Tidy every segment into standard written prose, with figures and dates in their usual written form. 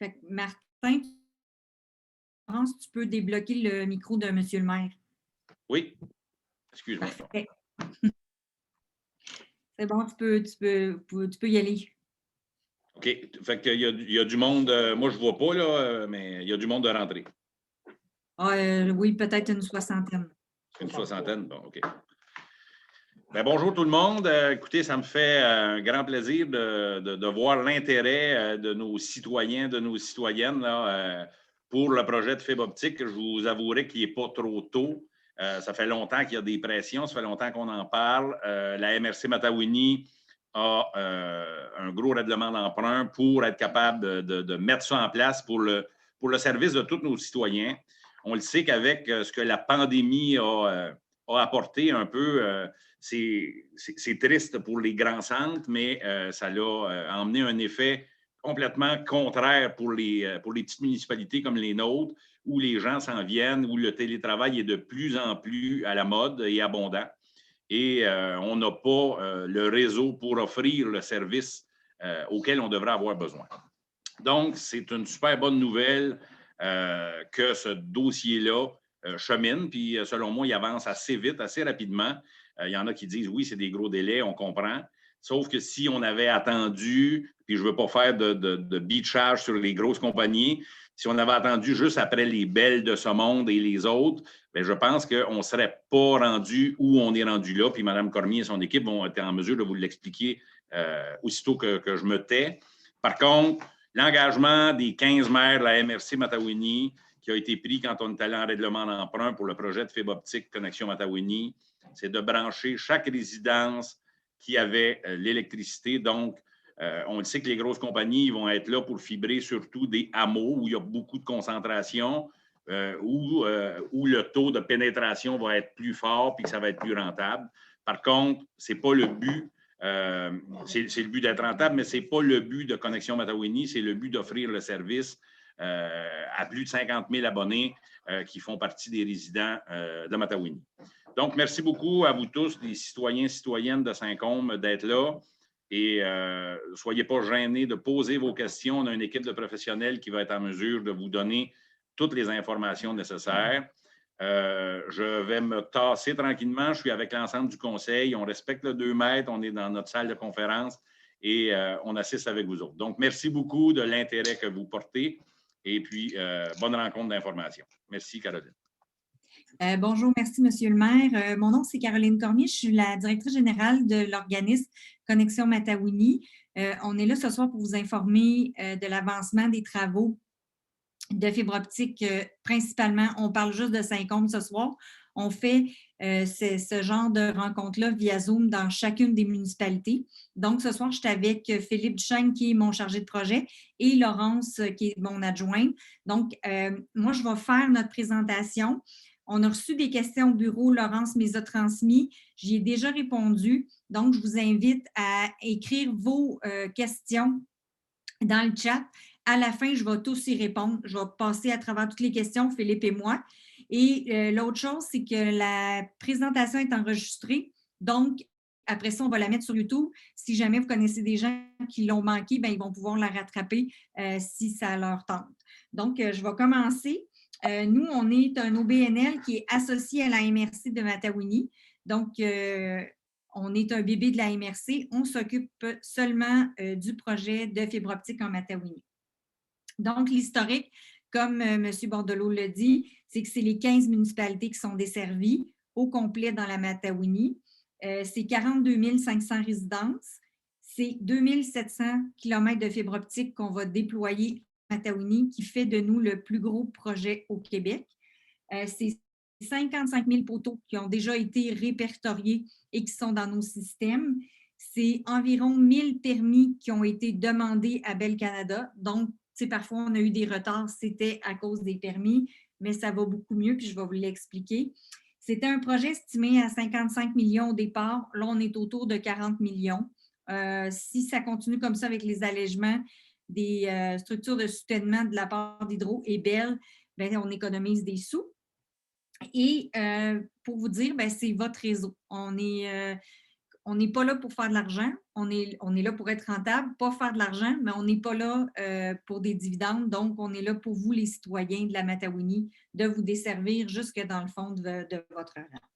Fait que Martin, Laurence, tu peux débloquer le micro de Monsieur le maire. Oui, excuse-moi. Parfait. C'est bon, tu peux y aller. OK. Fait qu'il y a du monde, moi je ne vois pas, là, mais il y a du monde de rentrée. Oui, peut-être une soixantaine. Une soixantaine? Bon, OK. Bien, bonjour tout le monde. Écoutez, ça me fait un grand plaisir de voir l'intérêt de nos citoyens, de nos citoyennes là, pour le projet de fibre optique. Je vous avouerai qu'il n'est pas trop tôt. Ça fait longtemps qu'il y a des pressions, ça fait longtemps qu'on en parle. La MRC Matawini a un gros règlement d'emprunt pour être capable de mettre ça en place pour le service de tous nos citoyens. On le sait qu'avec ce que la pandémie a apporté un peu, c'est triste pour les grands centres, mais ça l'a emmené un effet complètement contraire pour les petites municipalités comme les nôtres, où les gens s'en viennent, où le télétravail est de plus en plus à la mode et abondant. Et on n'a pas le réseau pour offrir le service auquel on devrait avoir besoin. Donc, c'est une super bonne nouvelle que ce dossier-là chemine. Puis, selon moi, il avance assez vite, assez rapidement. Il y en a qui disent, oui, c'est des gros délais, on comprend. Sauf que si on avait attendu, puis je ne veux pas faire de beachage sur les grosses compagnies, si on avait attendu juste après les belles de ce monde et les autres, bien, je pense qu'on ne serait pas rendu où on est rendu là. Puis Mme Cormier et son équipe vont être en mesure de vous l'expliquer aussitôt que je me tais. Par contre, l'engagement des 15 maires de la MRC Matawini qui a été pris quand on est allé en règlement d'emprunt pour le projet de fibre optique Connexion Matawini, c'est de brancher chaque résidence qui avait l'électricité. Donc, on le sait que les grosses compagnies vont être là pour fibrer surtout des hameaux où il y a beaucoup de concentration, où le taux de pénétration va être plus fort et que ça va être plus rentable. Par contre, ce n'est pas le but. C'est le but d'être rentable, mais ce n'est pas le but de Connexion Matawini, c'est le but d'offrir le service à plus de 50 000 abonnés qui font partie des résidents de Matawini. Donc, merci beaucoup à vous tous, les citoyens et citoyennes de Saint-Côme, d'être là. Et ne soyez pas gênés de poser vos questions. On a une équipe de professionnels qui va être en mesure de vous donner toutes les informations nécessaires. Je vais me tasser tranquillement. Je suis avec l'ensemble du conseil. On respecte le 2 mètres. On est dans notre salle de conférence et on assiste avec vous autres. Donc, merci beaucoup de l'intérêt que vous portez. Et puis, bonne rencontre d'informations. Merci, Caroline. Bonjour, merci, Monsieur le maire. Mon nom, c'est Caroline Cormier. Je suis la directrice générale de l'organisme Connexion Matawini. On est là ce soir pour vous informer de l'avancement des travaux de fibre optique. Principalement, on parle juste de Saint-Côme ce soir. On fait ce genre de rencontre-là via Zoom dans chacune des municipalités. Donc, ce soir, je suis avec Philippe Duchesne, qui est mon chargé de projet, et Laurence, qui est mon adjointe. Donc, moi, je vais faire notre présentation. On a reçu des questions au bureau. Laurence me les a transmises. J'y ai déjà répondu. Donc, je vous invite à écrire vos questions dans le chat. À la fin, je vais tous y répondre. Je vais passer à travers toutes les questions, Philippe et moi. Et l'autre chose, c'est que la présentation est enregistrée. Donc, après ça, on va la mettre sur YouTube. Si jamais vous connaissez des gens qui l'ont manqué, bien, ils vont pouvoir la rattraper si ça leur tente. Donc, je vais commencer. Nous, on est un OBNL qui est associé à la MRC de Matawini. Donc, on est un bébé de la MRC. On s'occupe seulement du projet de fibre optique en Matawini. Donc, l'historique, comme M. Bordelot le dit, c'est que c'est les 15 municipalités qui sont desservies au complet dans la Matawini. C'est 42 500 résidences. C'est 2 700 km de fibre optique qu'on va déployer à Matawini, qui fait de nous le plus gros projet au Québec. C'est 55 000 poteaux qui ont déjà été répertoriés et qui sont dans nos systèmes. C'est environ 1 000 permis qui ont été demandés à Bell Canada. Donc, parfois, on a eu des retards, c'était à cause des permis, mais ça va beaucoup mieux, puis je vais vous l'expliquer. C'était un projet estimé à 55 millions au départ. Là, on est autour de 40 millions. Si ça continue comme ça avec les allègements des structures de soutènement de la part d'Hydro et Bell, bien, on économise des sous. Et pour vous dire, bien, c'est votre réseau. On est on n'est pas là pour faire de l'argent, on est là pour être rentable, pas faire de l'argent, mais on n'est pas là pour des dividendes. Donc, on est là pour vous, les citoyens de la Matawini, de vous desservir jusque dans le fond de votre rang.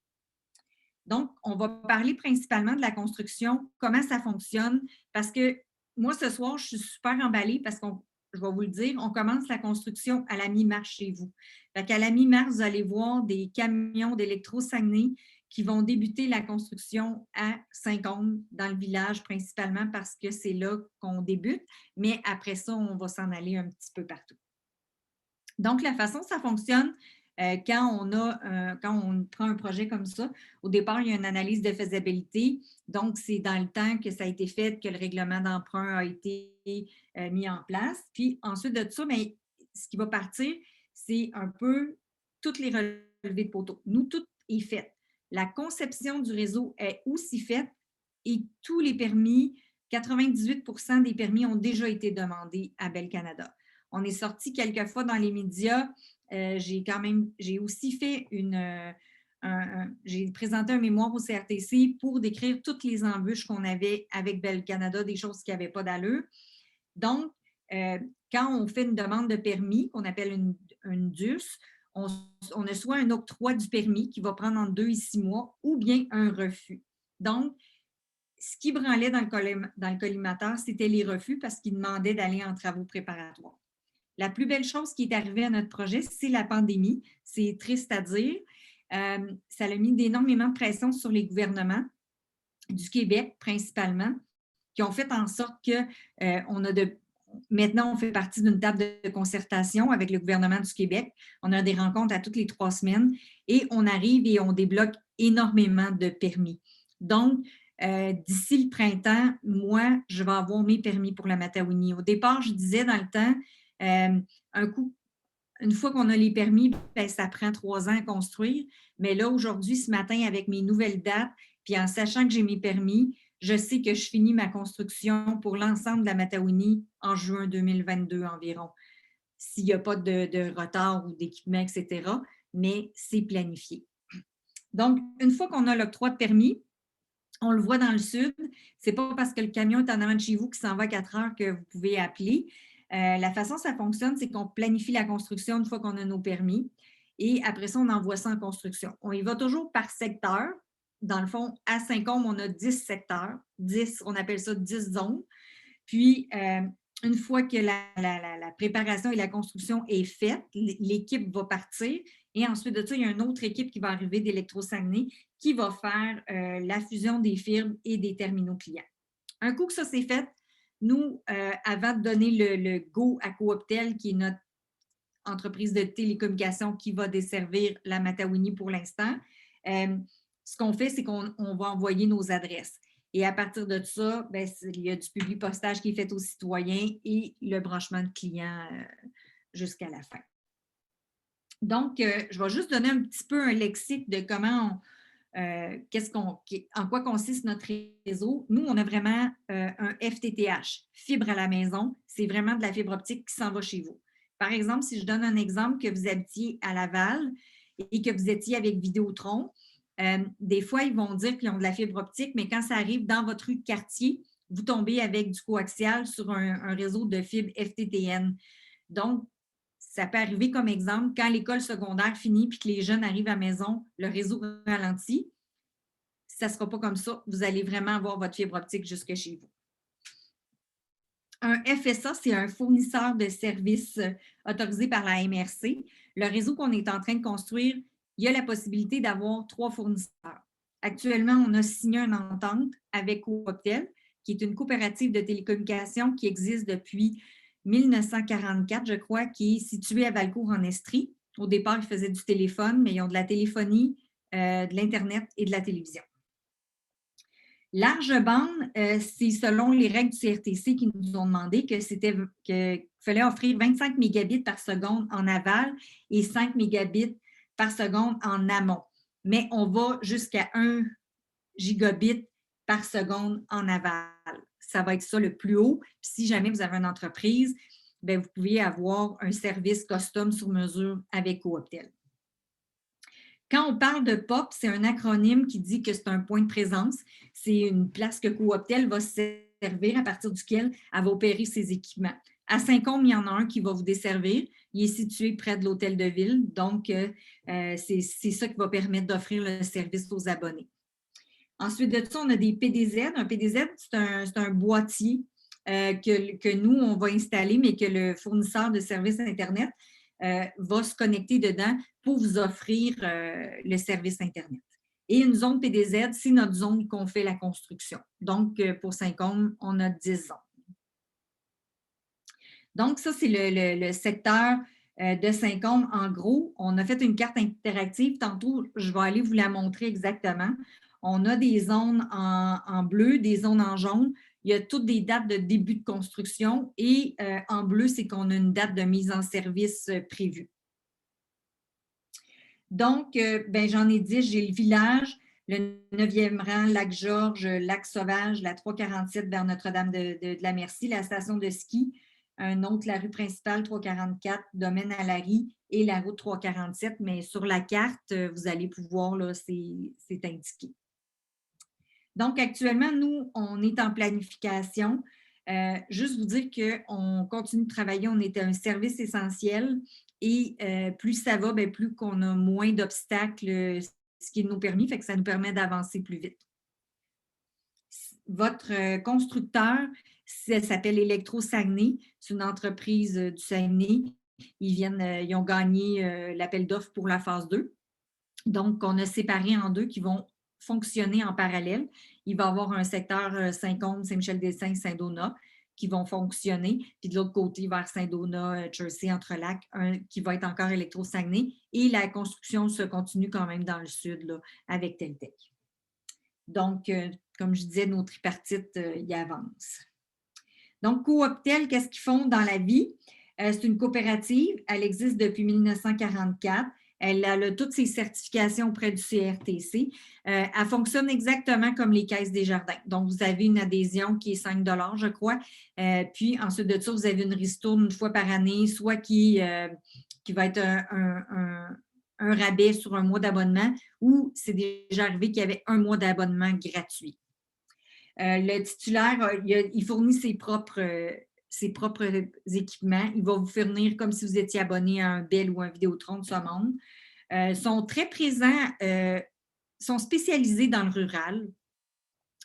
Donc, on va parler principalement de la construction, comment ça fonctionne, parce que moi, ce soir, je suis super emballée parce je vais vous le dire, on commence la construction à la mi-mars chez vous. Fait qu'à la mi-mars, vous allez voir des camions d'Électro-Saguenay qui vont débuter la construction à Saint-Côme, dans le village principalement, parce que c'est là qu'on débute. Mais après ça, on va s'en aller un petit peu partout. Donc, la façon dont ça fonctionne, quand on prend un projet comme ça, au départ, il y a une analyse de faisabilité. Donc, c'est dans le temps que ça a été fait que le règlement d'emprunt a été mis en place. Puis ensuite de ça, bien, ce qui va partir, c'est un peu toutes les relevés de poteaux. Nous, tout est fait. La conception du réseau est aussi faite et tous les permis, 98% des permis ont déjà été demandés à Bell Canada. On est sorti quelques fois dans les médias. J'ai aussi fait j'ai présenté un mémoire au CRTC pour décrire toutes les embûches qu'on avait avec Bell Canada, des choses qui n'avaient pas d'allure. Donc, quand on fait une demande de permis, qu'on appelle une DUS, on a soit un octroi du permis qui va prendre entre 2 et 6 mois ou bien un refus. Donc, ce qui branlait dans le collimateur, c'était les refus parce qu'ils demandaient d'aller en travaux préparatoires. La plus belle chose qui est arrivée à notre projet, c'est la pandémie. C'est triste à dire. Ça a mis énormément de pression sur les gouvernements du Québec, principalement, qui ont fait en sorte que maintenant, on fait partie d'une table de concertation avec le gouvernement du Québec. On a des rencontres à toutes les 3 semaines et on arrive et on débloque énormément de permis. Donc, d'ici le printemps, moi, je vais avoir mes permis pour la Matawini. Au départ, je disais dans le temps, une fois qu'on a les permis, bien, ça prend 3 ans à construire. Mais là, aujourd'hui, ce matin, avec mes nouvelles dates, puis en sachant que j'ai mes permis, je sais que je finis ma construction pour l'ensemble de la Matawini en juin 2022 environ. S'il n'y a pas de retard ou d'équipement, etc., mais c'est planifié. Donc, une fois qu'on a l'octroi de permis, on le voit dans le sud, ce n'est pas parce que le camion est en avant de chez vous qui s'en va à 4 heures que vous pouvez appeler. La façon dont ça fonctionne, c'est qu'on planifie la construction une fois qu'on a nos permis et après ça, on envoie ça en construction. On y va toujours par secteur. Dans le fond, à Saint-Côme, on a 10 secteurs, 10, on appelle ça 10 zones. Puis, une fois que la préparation et la construction est faite, l'équipe va partir et ensuite de ça, il y a une autre équipe qui va arriver d'Électro-Saguenay qui va faire la fusion des firmes et des terminaux clients. Un coup que ça c'est fait, nous, avant de donner le go à Cooptel, qui est notre entreprise de télécommunication qui va desservir la Matawini pour l'instant, ce qu'on fait, c'est qu'on va envoyer nos adresses. Et à partir de ça, bien, il y a du public postage qui est fait aux citoyens et le branchement de clients jusqu'à la fin. Donc, je vais juste donner un petit peu un lexique de comment en quoi consiste notre réseau. Nous, on a vraiment un FTTH, fibre à la maison. C'est vraiment de la fibre optique qui s'en va chez vous. Par exemple, si je donne un exemple que vous habitiez à Laval et que vous étiez avec Vidéotron, des fois, ils vont dire qu'ils ont de la fibre optique, mais quand ça arrive dans votre rue de quartier, vous tombez avec du coaxial sur un réseau de fibre FTTN. Donc, ça peut arriver comme exemple, quand l'école secondaire finit et que les jeunes arrivent à la maison, le réseau ralentit. Ça ne sera pas comme ça. Vous allez vraiment avoir votre fibre optique jusque chez vous. Un FSA, c'est un fournisseur de services autorisé par la MRC. Le réseau qu'on est en train de construire, il y a la possibilité d'avoir 3 fournisseurs. Actuellement, on a signé une entente avec Cooptel, qui est une coopérative de télécommunications qui existe depuis 1944, je crois, qui est située à Valcourt en Estrie. Au départ, ils faisaient du téléphone, mais ils ont de la téléphonie, de l'Internet et de la télévision. Large bande, c'est selon les règles du CRTC qui nous ont demandé qu'il fallait offrir 25 mégabits par seconde en aval et 5 mégabits par seconde en amont. Mais on va jusqu'à 1 gigabit par seconde en aval. Ça va être ça le plus haut. Puis si jamais vous avez une entreprise, bien, vous pouvez avoir un service custom sur mesure avec Cooptel. Quand on parle de POP, c'est un acronyme qui dit que c'est un point de présence. C'est une place que Cooptel va se servir à partir duquel elle va opérer ses équipements. À Saint-Côme, il y en a un qui va vous desservir. Il est situé près de l'hôtel de ville. Donc, c'est ça qui va permettre d'offrir le service aux abonnés. Ensuite de ça, on a des PDZ. Un PDZ, c'est un boîtier que nous, on va installer, mais que le fournisseur de services Internet va se connecter dedans pour vous offrir le service Internet. Et une zone PDZ, c'est notre zone qu'on fait la construction. Donc, pour Saint-Côme, on a 10 zones. Donc, ça, c'est le secteur de Saint-Côme. En gros, on a fait une carte interactive. Tantôt, je vais aller vous la montrer exactement. On a des zones en bleu, des zones en jaune. Il y a toutes des dates de début de construction et en bleu, c'est qu'on a une date de mise en service prévue. Donc, j'en ai 10. J'ai le village, le 9e rang, Lac-Georges, Lac-Sauvage, la 347 vers Notre-Dame de la Merci, la station de ski, un autre, la rue principale 344, Domaine à Larry et la route 347. Mais sur la carte, vous allez pouvoir, là, c'est indiqué. Donc, actuellement, nous, on est en planification. Juste vous dire qu'on continue de travailler, on est un service essentiel et plus ça va, plus qu'on a moins d'obstacles, ce qui est de nos permis, fait que ça nous permet d'avancer plus vite. Votre constructeur, ça s'appelle Électro Saguenay, c'est une entreprise du Saguenay. Ils ont gagné l'appel d'offres pour la phase 2. Donc, on a séparé en deux qui vont fonctionner en parallèle. Il va y avoir un secteur Saint-Côme, Saint-Michel-des-Saints, Saint-Donat qui vont fonctionner. Puis de l'autre côté, vers Saint-Donat, Jersey, Entrelacs, qui va être encore Électro-Saguenay. Et la construction se continue quand même dans le sud là, avec Teltec. Donc, comme je disais, nos tripartites y avancent. Donc, Cooptel, qu'est-ce qu'ils font dans la vie? C'est une coopérative. Elle existe depuis 1944. Elle a toutes ses certifications auprès du CRTC. Elle fonctionne exactement comme les caisses des jardins. Donc, vous avez une adhésion qui est 5 $, je crois. Puis, ensuite de ça, vous avez une ristourne une fois par année, soit qui va être un rabais sur un mois d'abonnement ou c'est déjà arrivé qu'il y avait un mois d'abonnement gratuit. Le titulaire, il fournit ses propres équipements. Il va vous fournir comme si vous étiez abonné à un Bell ou un Vidéotron de ce monde. Ils sont très présents, sont spécialisés dans le rural.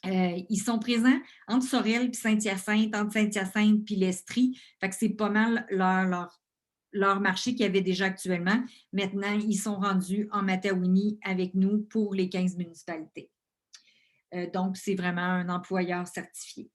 Ils sont présents entre Sorel et Saint-Hyacinthe, entre Saint-Hyacinthe et l'Estrie. Fait que c'est pas mal leur marché qu'il y avait déjà actuellement. Maintenant, ils sont rendus en Mataouini avec nous pour les 15 municipalités. Donc, c'est vraiment un employeur certifié.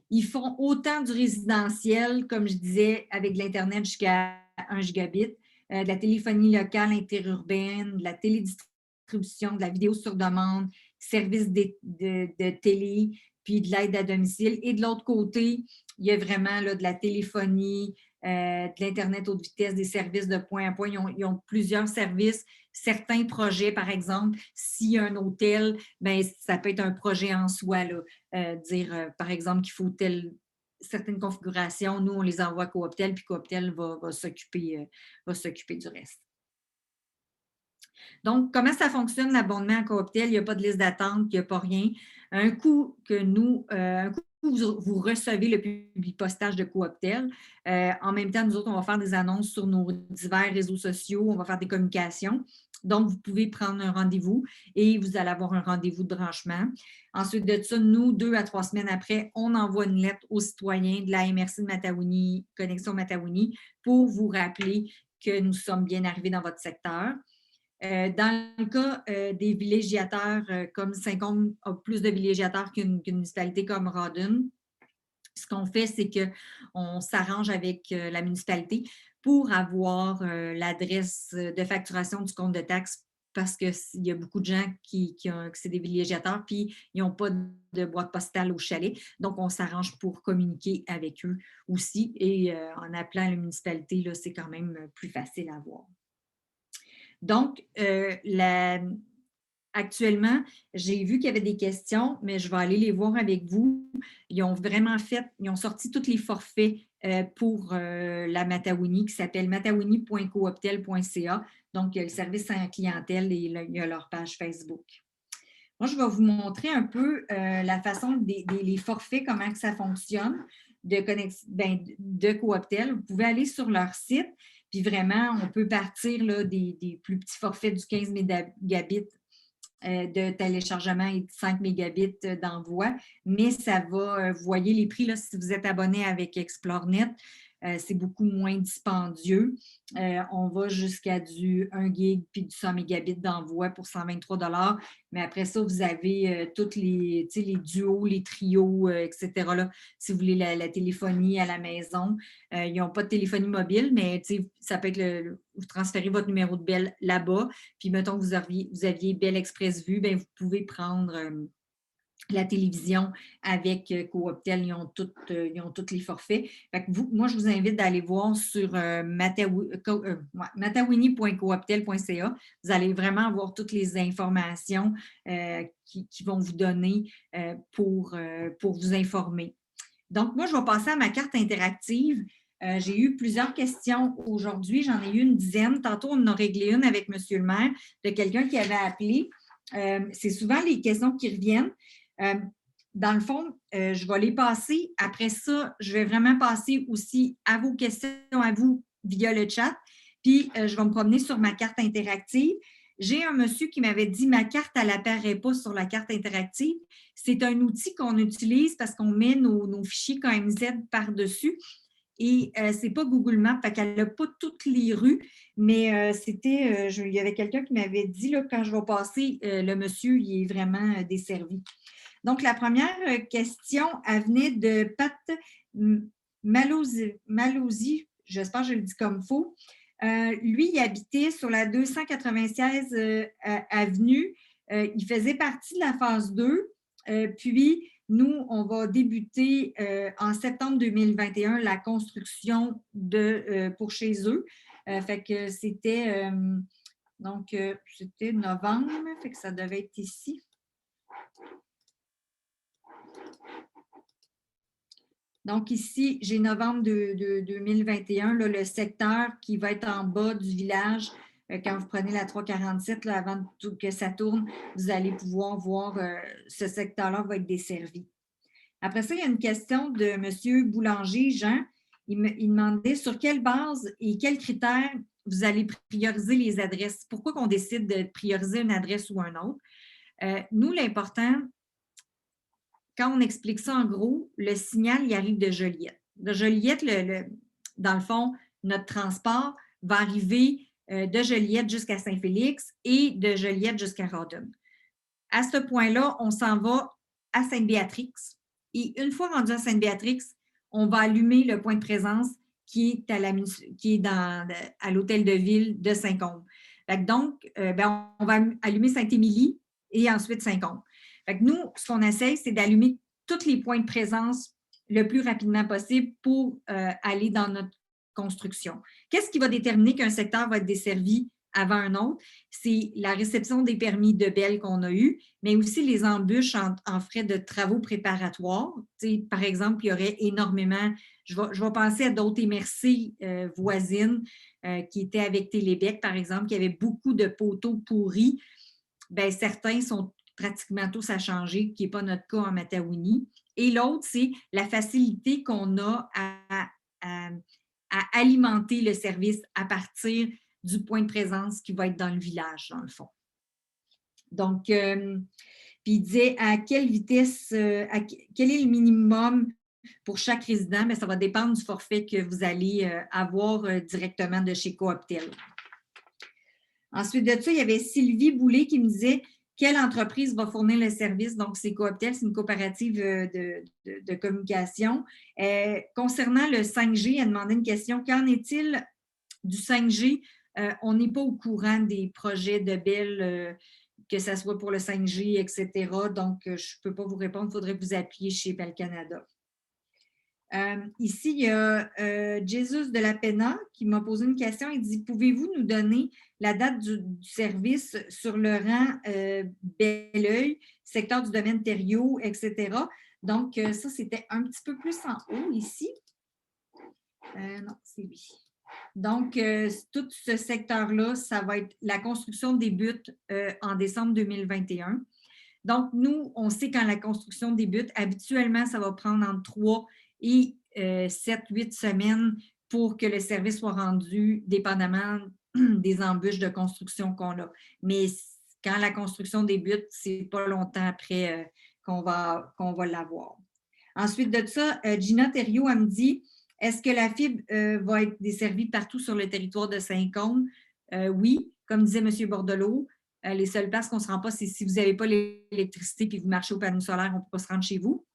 Ils font autant du résidentiel, comme je disais, avec de l'Internet jusqu'à 1 gigabit, de la téléphonie locale interurbaine, de la télédistribution, de la vidéo sur demande, services de télé, puis de l'aide à domicile. Et de l'autre côté, il y a vraiment là, de la téléphonie, de l'Internet haute vitesse, des services de point à point. Ils ont plusieurs services. Certains projets, par exemple, s'il y a un hôtel, ça peut être un projet en soi. Là, par exemple, qu'il faut certaines configurations. Nous, on les envoie à Cooptel, puis Cooptel va s'occuper du reste. Donc, comment ça fonctionne l'abonnement à Cooptel? Il n'y a pas de liste d'attente, il n'y a pas rien. Un coup vous recevez le public postage de Cooptel. En même temps, nous autres, on va faire des annonces sur nos divers réseaux sociaux, on va faire des communications. Donc, vous pouvez prendre un rendez-vous et vous allez avoir un rendez-vous de branchement. Ensuite de ça, nous, 2 à 3 semaines après, on envoie une lettre aux citoyens de la MRC de Mataouini, Connexion Mataouini, pour vous rappeler que nous sommes bien arrivés dans votre secteur. Dans le cas des villégiateurs, comme Saint-Côme a plus de villégiateurs qu'une municipalité comme Rawdon, ce qu'on fait, c'est qu'on s'arrange avec la municipalité pour avoir l'adresse de facturation du compte de taxes parce qu'il y a beaucoup de gens qui c'est des villégiateurs puis ils n'ont pas de boîte postale au chalet. Donc, on s'arrange pour communiquer avec eux aussi. Et en appelant la municipalité, là, c'est quand même plus facile à avoir. Donc, actuellement, j'ai vu qu'il y avait des questions, mais je vais aller les voir avec vous. Ils ont sorti tous les forfaits pour la Mataouini qui s'appelle mataouini.cooptel.ca. Donc, il y a le service à la clientèle et il y a leur page Facebook. Moi, je vais vous montrer un peu la façon les forfaits, comment que ça fonctionne de Cooptel. Vous pouvez aller sur leur site, puis vraiment, on peut partir là, des plus petits forfaits du 15 mégabits de téléchargement et 5 mégabits d'envoi, mais ça va, vous voyez les prix, là, si vous êtes abonné avec ExploreNet, c'est beaucoup moins dispendieux. On va jusqu'à du 1 gig puis du 100 mégabits d'envoi pour 123 $. Mais après ça, vous avez tous les duos, les trios, etc. Là, si vous voulez la téléphonie à la maison. Ils n'ont pas de téléphonie mobile, mais ça peut être vous transférez votre numéro de Bell là-bas. Puis, mettons que vous aviez Bell Express Vue, bien, vous pouvez prendre la télévision avec Cooptel, ils ont tous les forfaits. Fait que moi, je vous invite d'aller voir sur matawini.cooptel.ca. Vous allez vraiment avoir toutes les informations qui vont vous donner pour vous informer. Donc, moi, je vais passer à ma carte interactive. J'ai eu plusieurs questions aujourd'hui. J'en ai eu une dizaine. Tantôt, on en a réglé une avec M. le maire de quelqu'un qui avait appelé. C'est souvent les questions qui reviennent. Dans le fond, je vais les passer. Après ça, je vais vraiment passer aussi à vos questions, à vous, via le chat. Puis, je vais me promener sur ma carte interactive. J'ai un monsieur qui m'avait dit « Ma carte, elle n'apparaît pas sur la carte interactive ». C'est un outil qu'on utilise parce qu'on met nos fichiers KMZ par-dessus. Et ce n'est pas Google Maps, fait qu'elle n'a pas toutes les rues, mais il y avait quelqu'un qui m'avait dit, là, quand je vais passer, le monsieur, il est vraiment desservi. Donc, la première question, elle venait de Pat Malozzi, j'espère que je le dis comme il faut. Lui, il habitait sur la 296 avenue. Il faisait partie de la phase 2. Puis, nous, on va débuter en septembre 2021 la construction pour chez eux. Fait que c'était c'était novembre, fait que ça devait être ici. Donc, ici, j'ai novembre de 2021, là, le secteur qui va être en bas du village. Quand vous prenez la 347, là, avant que ça tourne, vous allez pouvoir voir ce secteur-là va être desservi. Après ça, il y a une question de M. Boulanger, Jean. Il demandait sur quelle base et quels critères vous allez prioriser les adresses. Pourquoi qu'on décide de prioriser une adresse ou un autre? Nous, l'important, quand on explique ça en gros, le signal, il arrive de Joliette. De Joliette, dans le fond, notre transport va arriver de Joliette jusqu'à Saint-Félix et de Joliette jusqu'à Rawdon. À ce point-là, on s'en va à Sainte-Béatrix. Et une fois rendu à Sainte-Béatrix, on va allumer le point de présence qui est à l'hôtel de ville de Saint-Côme. Donc, on va allumer Saint-Émilie et ensuite Saint-Côme. Nous, ce qu'on essaie, c'est d'allumer tous les points de présence le plus rapidement possible pour aller dans notre construction. Qu'est-ce qui va déterminer qu'un secteur va être desservi avant un autre? C'est la réception des permis de Bell qu'on a eu, mais aussi les embûches en frais de travaux préparatoires. Par exemple, il y aurait énormément, je vais penser à d'autres MRC voisines qui étaient avec Télébec, par exemple, qui avaient beaucoup de poteaux pourris. Bien, certains sont pratiquement tous à changer, qui n'est pas notre cas en Matawini. Et l'autre, c'est la facilité qu'on a à alimenter le service à partir du point de présence qui va être dans le village, dans le fond. Donc, puis il disait à quelle vitesse, quel est le minimum pour chaque résident? Bien, ça va dépendre du forfait que vous allez avoir directement de chez Cooptel. Ensuite de ça, il y avait Sylvie Boulay qui me disait quelle entreprise va fournir le service. Donc, c'est Cooptel, c'est une coopérative de communication. Concernant le 5G, elle a demandé une question. Qu'en est-il du 5G? On n'est pas au courant des projets de Bell, que ce soit pour le 5G, etc. Donc, je ne peux pas vous répondre. Il faudrait que vous appuyez chez Bell Canada. Ici, il y a Jesus de la Pena qui m'a posé une question. Il dit, pouvez-vous nous donner la date du service sur le rang Belleuil, secteur du domaine Thériault, etc. Donc, ça, c'était un petit peu plus en haut ici. Non, c'est lui. Donc, tout ce secteur-là, ça va être la construction débute en décembre 2021. Donc, nous, on sait quand la construction débute, habituellement, ça va prendre entre 3 et 7, 8 semaines pour que le service soit rendu, dépendamment des embûches de construction qu'on a. Mais quand la construction débute, c'est pas longtemps après qu'on va l'avoir. Ensuite de ça, Gina Thériault, elle me dit, est-ce que la fibre va être desservie partout sur le territoire de Saint-Côme? Oui, comme disait M. Bordelot, les seules places qu'on ne se rend pas, c'est si vous n'avez pas l'électricité et que vous marchez au panneau solaire, on ne peut pas se rendre chez vous.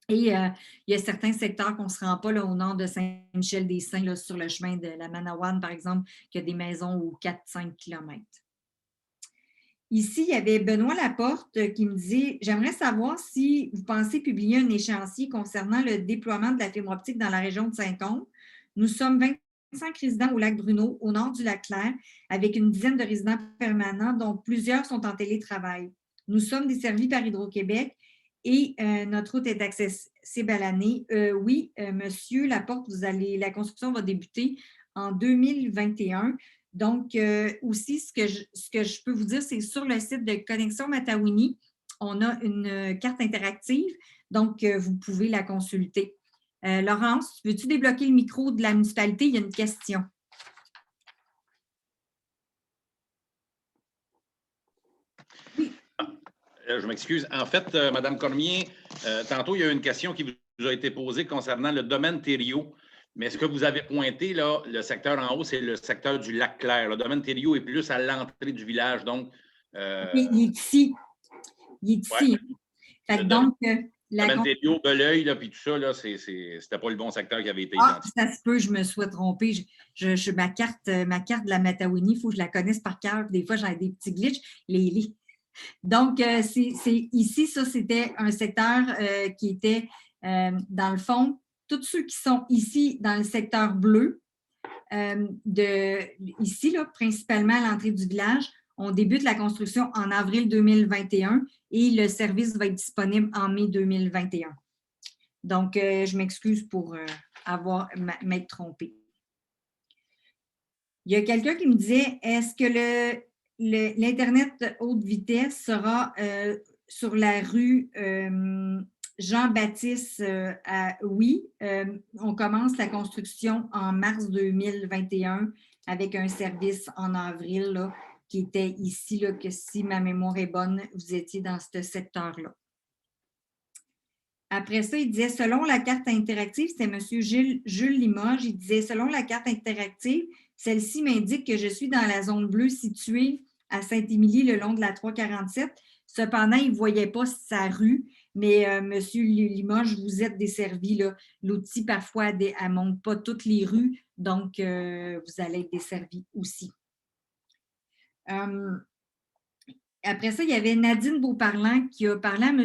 Et il y a certains secteurs qu'on ne se rend pas là, au nord de Saint-Michel-des-Saints, sur le chemin de la Manawan, par exemple, qui a des maisons aux 4-5 km. Ici, il y avait Benoît Laporte qui me dit « J'aimerais savoir si vous pensez publier un échéancier concernant le déploiement de la fibre optique dans la région de Saint-Côme. Nous sommes 25 résidents au lac Bruno, au nord du lac Clair, avec une dizaine de résidents permanents, dont plusieurs sont en télétravail. Nous sommes desservis par Hydro-Québec et notre route est accessible à l'année. Oui, monsieur Laporte, la construction va débuter en 2021. Donc, aussi, ce que je peux vous dire, c'est sur le site de Connexion Matawini, on a une carte interactive, donc vous pouvez la consulter. Laurence, veux-tu débloquer le micro de la municipalité? Il y a une question. Oui. Je m'excuse. En fait, Mme Cormier, tantôt, il y a une question qui vous a été posée concernant le domaine Thériault. Mais ce que vous avez pointé, là, le secteur en haut, c'est le secteur du lac Clair. Le domaine Thériault est plus à l'entrée du village. Donc, il est ici. Il est ici. Ouais. Donc, le domaine Thériault, Belœil, puis tout ça, c'était pas le bon secteur qui avait été identifié. Ça se peut, je me sois trompée. Ma carte de la Matawini, il faut que je la connaisse par cœur. Des fois, j'ai des petits glitches. Donc, c'est ici, ça, c'était un secteur qui était, dans le fond, tous ceux qui sont ici dans le secteur bleu, ici, là, principalement à l'entrée du village, on débute la construction en avril 2021 et le service va être disponible en mai 2021. Donc, je m'excuse pour m'être trompée. Il y a quelqu'un qui me disait, est-ce que l'Internet haute vitesse sera sur la rue Jean-Baptiste? Oui, on commence la construction en mars 2021 avec un service en avril là, qui était ici, là, que si ma mémoire est bonne, vous étiez dans ce secteur-là. Après ça, il disait, selon la carte interactive, c'était M. Jules Limoges, il disait, selon la carte interactive, celle-ci m'indique que je suis dans la zone bleue située à Saint-Émilie, le long de la 347. Cependant, il ne voyait pas sa rue, mais M. Limoges, vous êtes desservi. L'outil, parfois, elle ne monte pas toutes les rues, donc vous allez être desservi aussi. Après ça, il y avait Nadine Beauparlant qui a parlé à M.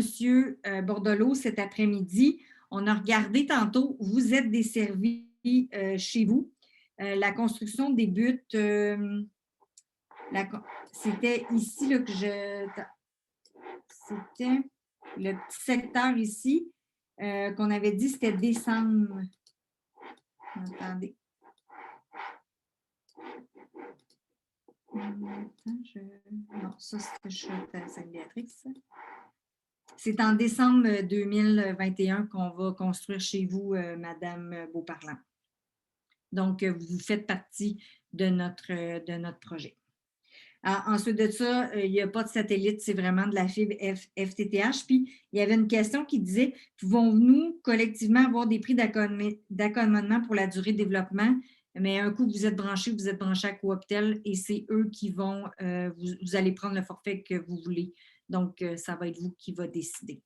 Bordelot cet après-midi. On a regardé tantôt, vous êtes desservi chez vous. La construction débute, c'était ici là, que c'était le petit secteur ici qu'on avait dit, c'était décembre. Attendez. Non, ça, c'est Sainte-Béatrix. C'est en décembre 2021 qu'on va construire chez vous, Madame Beauparlant. Donc, vous faites partie de notre projet. Ensuite de ça, il n'y a pas de satellite, c'est vraiment de la fibre FTTH. Puis, il y avait une question qui disait, pouvons-nous collectivement avoir des prix d'accommodement pour la durée de développement? Mais un coup, vous êtes branché à Cooptel et c'est eux qui vont, vous allez prendre le forfait que vous voulez. Donc, ça va être vous qui va décider.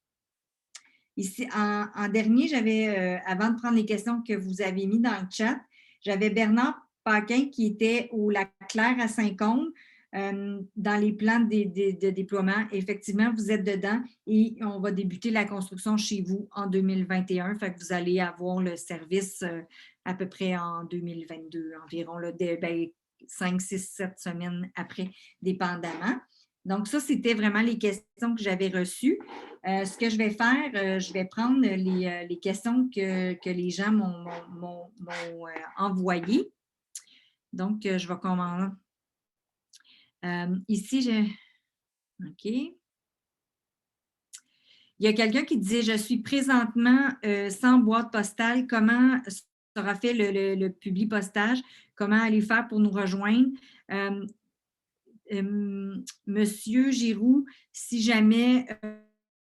Ici, en dernier, j'avais, avant de prendre les questions que vous avez mises dans le chat, j'avais Bernard Paquin qui était au Lac Clair à Saint-Côme. Dans les plans de déploiement, effectivement, vous êtes dedans et on va débuter la construction chez vous en 2021. Fait que vous allez avoir le service à peu près en 2022, environ 5, 6, 7 semaines après, dépendamment. Donc, ça, c'était vraiment les questions que j'avais reçues. Ce que je vais faire, je vais prendre les questions que les gens m'ont envoyées. Donc, je vais commencer. Ici, j'ai... OK. Il y a quelqu'un qui disait « Je suis présentement sans boîte postale. Comment sera fait le public postage? Comment aller faire pour nous rejoindre? » Monsieur Giroux, si jamais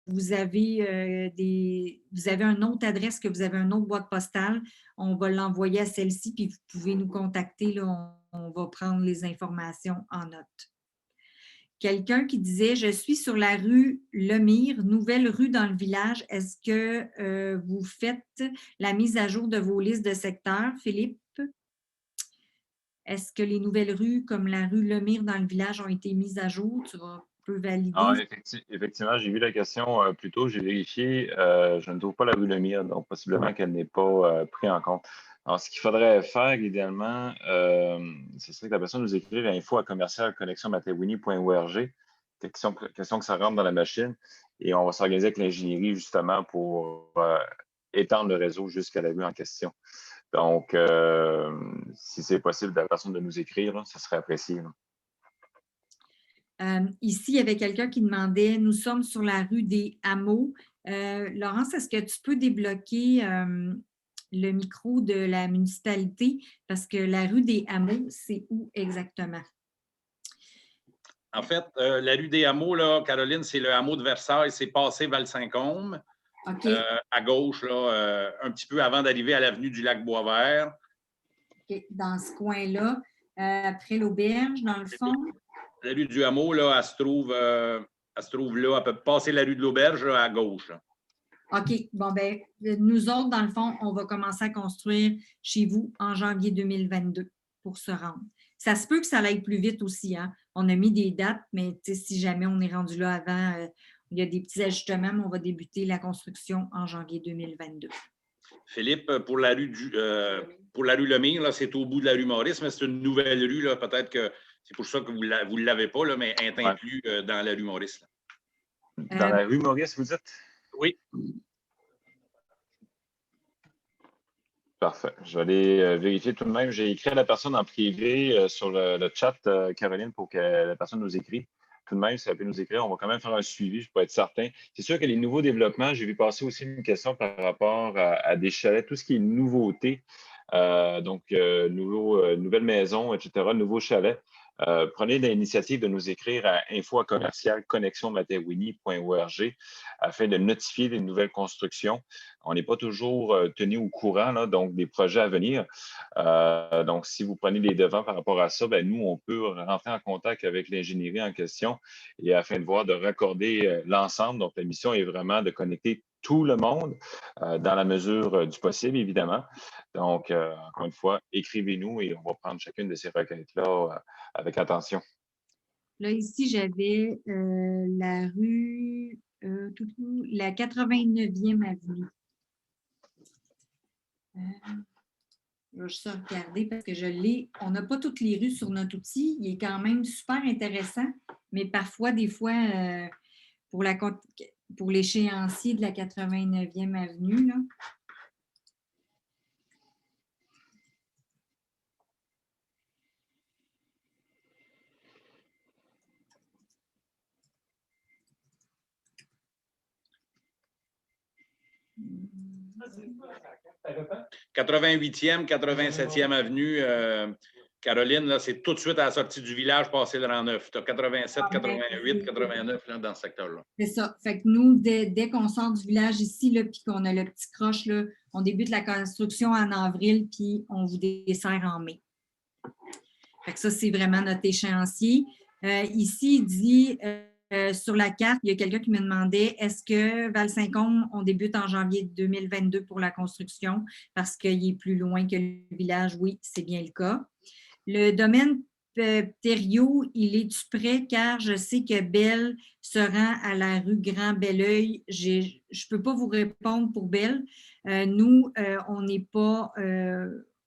vous avez une autre adresse, que vous avez une autre boîte postale, on va l'envoyer à celle-ci, puis vous pouvez nous contacter. Là, on va prendre les informations en note. Quelqu'un qui disait « Je suis sur la rue Lemire, nouvelle rue dans le village. Est-ce que vous faites la mise à jour de vos listes de secteurs, Philippe? Est-ce que les nouvelles rues, comme la rue Lemire dans le village, ont été mises à jour? Tu peux valider. Ah, effectivement, j'ai vu la question plus tôt, j'ai vérifié. Je ne trouve pas la rue Lemire, donc possiblement qu'elle n'est pas prise en compte. Alors, ce qu'il faudrait faire, idéalement, ce serait que la personne nous écrive à info@commercial-connexion-matawini.org. Question que ça rentre dans la machine et on va s'organiser avec l'ingénierie justement pour étendre le réseau jusqu'à la rue en question. Donc, si c'est possible de la personne de nous écrire, là, ça serait apprécié. Ici, il y avait quelqu'un qui demandait « Nous sommes sur la rue des Hameaux. » Laurence, est-ce que tu peux débloquer le micro de la municipalité? Parce que la rue des Hameaux, c'est où exactement? En fait, la rue des Hameaux, là, Caroline, c'est le hameau de Versailles, c'est passé Val-Saint-Côme. Okay. À gauche, là, un petit peu avant d'arriver à l'avenue du Lac-Boisvert. Okay. Dans ce coin-là, après l'auberge, dans le fond? La rue du Hameau, là, elle se trouve là, elle peut passer la rue de l'auberge à gauche. Là. OK. Bon, bien, nous autres, dans le fond, on va commencer à construire chez vous en janvier 2022 pour se rendre. Ça se peut que ça aille plus vite aussi. Hein? On a mis des dates, mais si jamais on est rendu là avant, il y a des petits ajustements, mais on va débuter la construction en janvier 2022. Philippe, pour la rue Lemire, là, c'est au bout de la rue Maurice, mais c'est une nouvelle rue. Là, peut-être que c'est pour ça que vous ne l'avez pas, là, mais elle est inclue dans la rue Maurice. Là. Dans la rue Maurice, vous dites? Oui. Parfait. Je vais aller vérifier tout de même. J'ai écrit à la personne en privé sur le chat, Caroline, pour que la personne nous écrit. Tout de même, si elle peut nous écrire, on va quand même faire un suivi, je peux être certain. C'est sûr que les nouveaux développements, j'ai vu passer aussi une question par rapport à des chalets, tout ce qui est nouveauté, nouvelles maisons, etc., nouveaux chalets. Prenez l'initiative de nous écrire à info@commercial-connexion-matawini.org afin de notifier les nouvelles constructions. On n'est pas toujours tenu au courant là, donc des projets à venir. Donc, si vous prenez les devants par rapport à ça, ben, nous, on peut rentrer en contact avec l'ingénierie en question et afin de voir de raccorder l'ensemble. Donc, la mission est vraiment de connecter tout le monde dans la mesure du possible, évidemment. Donc, encore une fois, écrivez-nous et on va prendre chacune de ces requêtes-là avec attention. Là, ici, j'avais la rue, la 89e avenue. Je vais juste regarder parce que je l'ai. On n'a pas toutes les rues sur notre outil. Il est quand même super intéressant, mais parfois, des fois, pour l'échéancier de la 89e avenue, là, « 88e, 87e avenue, Caroline, là, c'est tout de suite à la sortie du village, passer le rang 9. Tu as 87, 88, 89 là, dans ce secteur-là. C'est ça. Fait que nous, dès qu'on sort du village ici, puis qu'on a le petit croche, là, on débute la construction en avril, puis on vous dessert en mai. Fait que ça, c'est vraiment notre échéancier. Ici, il dit sur la carte, il y a quelqu'un qui me demandait est-ce que Val-Saint-Côme, on débute en janvier 2022 pour la construction parce qu'il est plus loin que le village? Oui, c'est bien le cas. Le domaine Thériault, il est-tu prêt? Car je sais que Belle se rend à la rue Grand-Belleuil. Je ne peux pas vous répondre pour Belle. Nous, on n'est pas,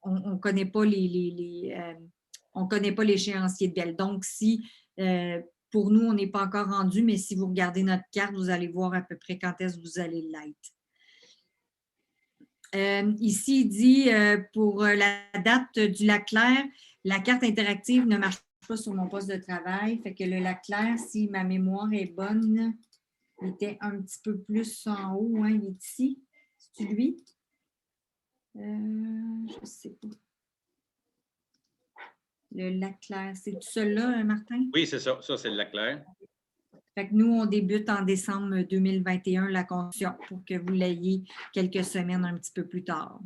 on connaît pas on ne connaît pas l'échéancier de Belle. Donc, si pour nous, on n'est pas encore rendu, mais si vous regardez notre carte, vous allez voir à peu près quand est-ce que vous allez l'être. Ici, il dit pour la date du Lac-Clair, La carte interactive ne marche pas sur mon poste de travail. Fait que le lac clair, si ma mémoire est bonne, il était un petit peu plus en haut. Hein, il est ici. C'est-tu lui? Je ne sais pas. Le lac clair. C'est tout celui-là, Martin? Oui, c'est ça. Ça, c'est le lac clair. Fait que nous, on débute en décembre 2021 la construction pour que vous l'ayez quelques semaines un petit peu plus tard.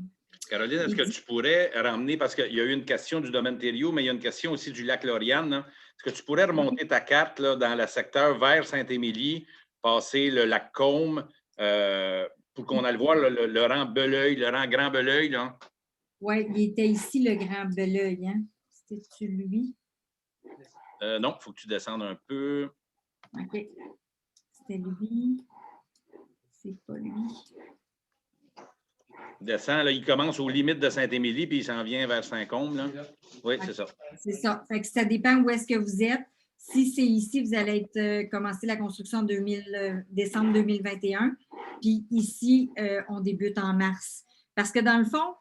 Caroline, est-ce que tu pourrais ramener, parce qu'il y a eu une question du domaine Thériault, mais il y a une question aussi du lac Lauriane. Hein. Est-ce que tu pourrais remonter ta carte là, dans le secteur vers Saint-Émilie, passer le lac Côme, pour qu'on aille voir le rang Belœil, le rang Grand Belœil? Oui, il était ici, le Grand Belœil. Hein? C'était-tu lui? Non, il faut que tu descendes un peu. OK. C'était lui. C'est pas lui. Il descend, là, il commence aux limites de Saint-Émilie, puis il s'en vient vers Saint-Côme. Là. Oui, c'est ça. C'est ça. Fait que ça dépend où est-ce que vous êtes. Si c'est ici, vous allez commencer la construction en décembre 2021. Puis ici, on débute en mars. Parce que dans le fond,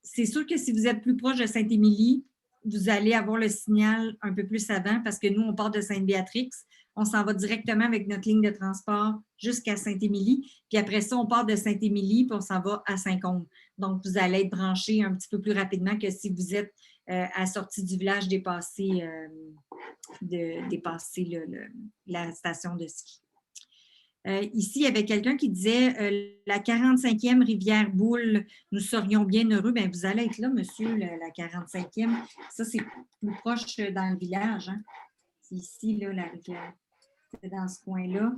c'est sûr que si vous êtes plus proche de Saint-Émilie, vous allez avoir le signal un peu plus avant parce que nous, on part de Sainte-Béatrix. On s'en va directement avec notre ligne de transport jusqu'à Saint-Émilie. Puis après ça, on part de Saint-Émilie puis on s'en va à Saint-Côme. Donc, vous allez être branché un petit peu plus rapidement que si vous êtes à la sortie du village, dépasser la station de ski. Ici, il y avait quelqu'un qui disait la 45e Rivière-Boule, nous serions bien heureux. Bien, vous allez être là, monsieur, la 45e. Ça, c'est plus proche dans le village. Hein? C'est ici, là, la rivière. C'est dans ce coin-là.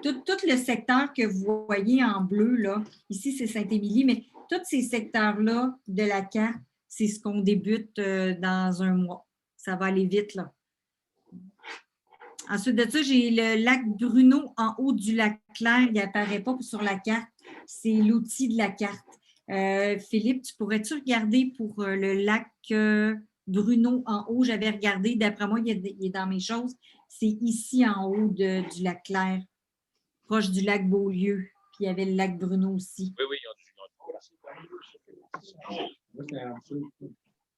Tout le secteur que vous voyez en bleu, là, ici, c'est Saint-Émilie, mais tous ces secteurs-là de la carte, c'est ce qu'on débute dans un mois. Ça va aller vite, là. Ensuite de ça, j'ai le lac Bruno en haut du lac Clair. Il n'apparaît pas sur la carte. C'est l'outil de la carte. Philippe, tu pourrais-tu regarder pour le lac Bruno en haut? J'avais regardé. D'après moi, il est dans mes choses. C'est ici en haut du lac Clair, proche du lac Beaulieu. Puis il y avait le lac Bruno aussi. Oui, oui.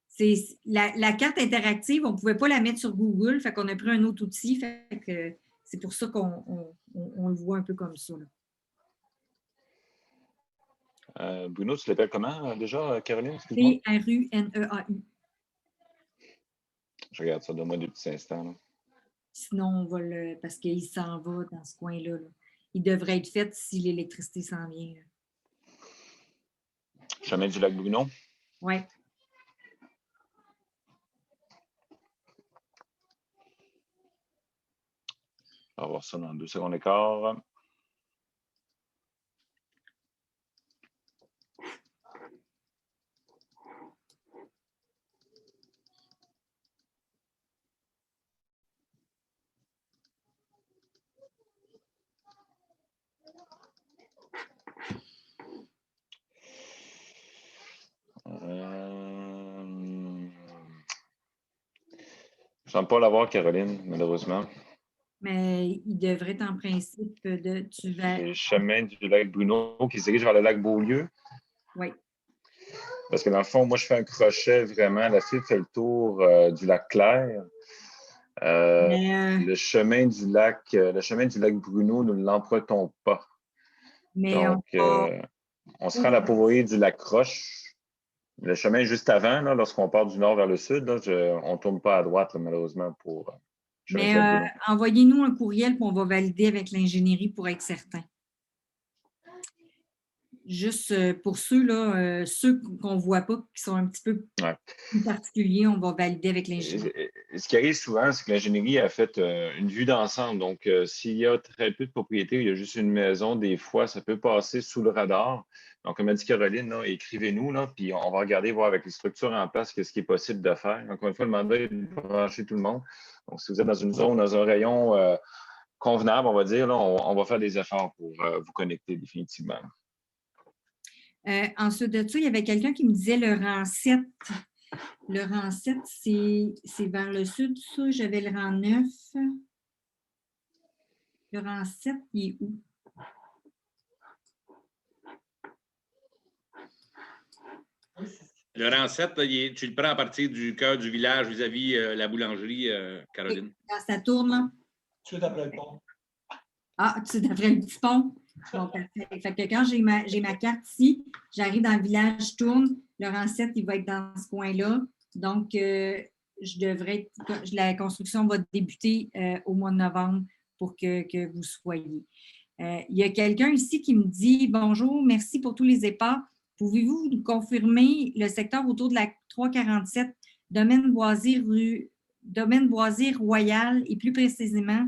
C'est la carte interactive, on ne pouvait pas la mettre sur Google, fait qu'on a pris un autre outil, fait que c'est pour ça qu'on le voit un peu comme ça. Bruno, tu l'appelles comment déjà, Caroline? P-R-U-N-E-A-U. Je regarde ça, donne-moi 2 petits instants. Là. Sinon, on va parce qu'il s'en va dans ce coin-là. Là. Il devrait être fait si l'électricité s'en vient. Là. Chemin du lac Bruno? Oui. On va voir ça dans 2 secondes et quart. Je ne sens pas l'avoir, Caroline, malheureusement. Mais il devrait être en principe de... C'est le chemin du lac Bruno qui se dirige vers le lac Beaulieu. Oui. Parce que dans le fond, moi, je fais un crochet vraiment. La fille fait le tour du lac Clair. Le chemin du lac Bruno, nous ne l'empruntons pas. Mais donc, on se rend à la pourvoyée du lac Roche. Le chemin juste avant, là, lorsqu'on part du nord vers le sud, là, on ne tourne pas à droite, là, malheureusement, pour mais envoyez-nous un courriel et on va valider avec l'ingénierie pour être certain. Juste pour ceux-là, ceux qu'on ne voit pas, qui sont un petit peu plus particuliers, on va valider avec l'ingénierie. Ce qui arrive souvent, c'est que l'ingénierie a fait une vue d'ensemble. Donc, s'il y a très peu de propriétés, il y a juste une maison, des fois, ça peut passer sous le radar. Donc, comme a dit Caroline, là, écrivez-nous, là, puis on va regarder, voir avec les structures en place ce qui est possible de faire. Encore une fois, le mandat est de brancher tout le monde. Donc, si vous êtes dans une zone, dans un rayon convenable, on va dire, là, on va faire des efforts pour vous connecter définitivement. Ensuite de ça, il y avait quelqu'un qui me disait le rang 7. Le rang 7, c'est vers le sud, ça. J'avais le rang 9. Le rang 7, il est où? Le rang 7, là, tu le prends à partir du cœur du village vis-à-vis la boulangerie, Caroline. Quand ça tourne, là. Tout de suite après le pont. Ah, tu sais, après le petit pont. Bon, parfait. Fait que quand j'ai ma carte ici, j'arrive dans le village, je tourne, le rang 7, il va être dans ce coin-là. Donc, la construction va débuter au mois de novembre pour que vous soyez. Il y a quelqu'un ici qui me dit « Bonjour, merci pour tous les efforts. Pouvez-vous nous confirmer le secteur autour de la 347, domaine Boisir Royal et plus précisément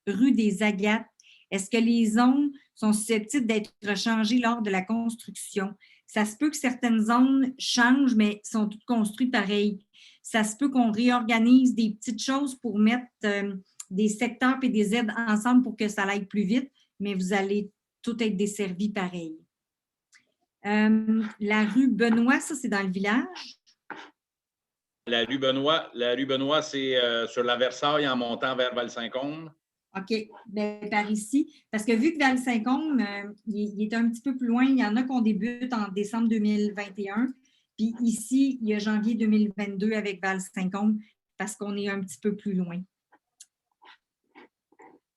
rue des Agates? Est-ce que les zones sont susceptibles d'être changées lors de la construction? Ça se peut que certaines zones changent, mais sont toutes construites pareilles. Ça se peut qu'on réorganise des petites choses pour mettre des secteurs et des aides ensemble pour que ça aille plus vite, mais vous allez tout être desservis pareil. La rue Benoît, ça, c'est dans le village? La rue Benoît, c'est sur la Versailles en montant vers Val-Saint-Côme. OK. Bien, par ici, parce que vu que Val-Saint-Côme, il est un petit peu plus loin, il y en a qu'on débute en décembre 2021, puis ici, il y a janvier 2022 avec Val-Saint-Côme, parce qu'on est un petit peu plus loin.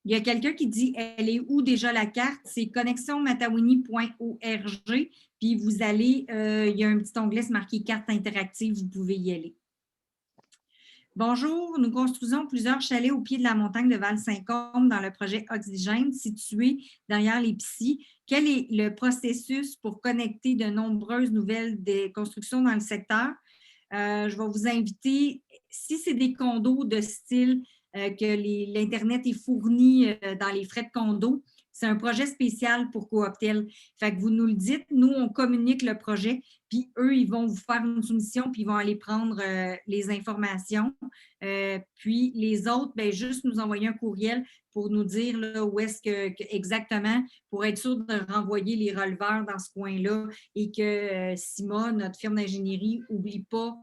Il y a quelqu'un qui dit, elle est où déjà la carte? C'est connexionmatawini.org, puis vous allez, il y a un petit onglet marqué carte interactive, vous pouvez y aller. Bonjour, nous construisons plusieurs chalets au pied de la montagne de Val-Saint-Côme dans le projet Oxygène situé derrière l'Épicie. Quel est le processus pour connecter de nombreuses nouvelles des constructions dans le secteur? Je vais vous inviter, si c'est des condos de style que l'Internet est fourni dans les frais de condo, c'est un projet spécial pour Cooptel. Fait que vous nous le dites, nous, on communique le projet, puis eux, ils vont vous faire une soumission, puis ils vont aller prendre les informations. Puis les autres, bien, juste nous envoyer un courriel pour nous dire là, où est-ce que exactement, pour être sûr de renvoyer les releveurs dans ce coin-là et que CIMA, notre firme d'ingénierie, n'oublie pas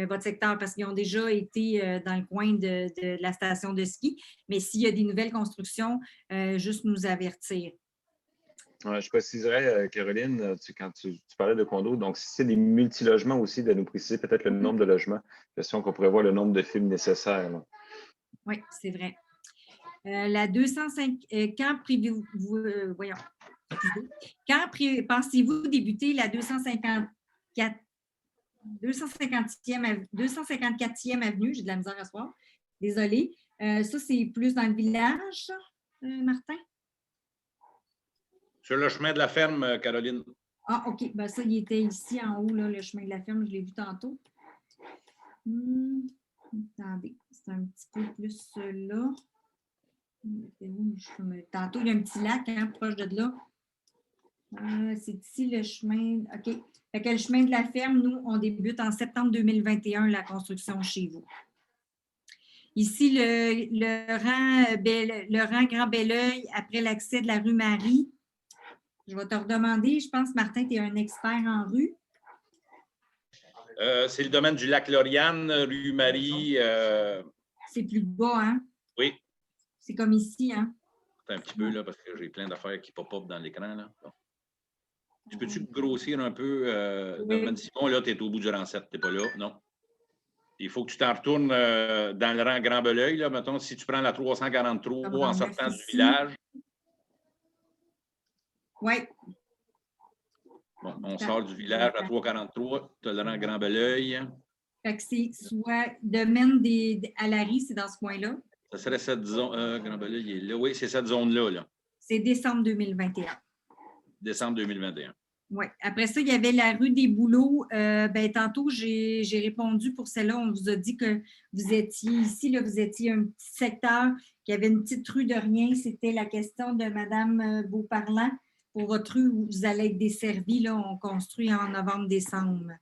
votre secteur parce qu'ils ont déjà été dans le coin de la station de ski. Mais s'il y a des nouvelles constructions, juste nous avertir. Ouais, je préciserais, Caroline, quand tu parlais de condos, donc si c'est des multilogements aussi, de nous préciser peut-être le nombre de logements, question qu'on pourrait voir le nombre de films nécessaires. Là. Oui, c'est vrai. La 205, quand voyons, quand pensez-vous débuter la 254e avenue, j'ai de la misère à soir, désolée. Ça, c'est plus dans le village, Martin? Sur le chemin de la ferme, Caroline. Ah, OK. Ben, ça, il était ici en haut, là, le chemin de la ferme, je l'ai vu tantôt. Attendez, c'est un petit peu plus là. Tantôt, il y a un petit lac hein, proche de là. C'est ici le chemin. OK. Fait que le chemin de la ferme, nous, on débute en septembre 2021 la construction chez vous. Ici, le rang Grand Belleuil après l'accès de la rue Marie. Je vais te redemander, je pense, Martin, tu es un expert en rue. C'est le domaine du lac Lauriane, rue Marie. C'est plus bas, hein? Oui. C'est comme ici, hein? Un petit peu, là, parce que j'ai plein d'affaires qui pop-up dans l'écran. Là. Bon. Peux-tu grossir un peu? Oui. Domaine Simon, là, tu es au bout du rang 7, tu n'es pas là, non? Il faut que tu t'en retournes dans le rang Grand Belleuil, là, mettons, si tu prends la 343 en sortant du village. Oui. Bon, on sort du village à 343, tu as le rang Grand Belleuil. Fait que c'est soit domaine à Larry, c'est dans ce coin-là. Ça serait cette zone. Grand Belleuil, il est là. Oui, c'est cette zone-là. Là. C'est décembre 2021. Décembre 2021. Oui. Après ça, il y avait la rue des Bouleaux. Tantôt, j'ai répondu pour celle-là. On vous a dit que vous étiez ici, là, vous étiez un petit secteur qui avait une petite rue de rien. C'était la question de Mme Beauparlant. Pour votre rue où vous allez être desservi, là, on construit en novembre-décembre.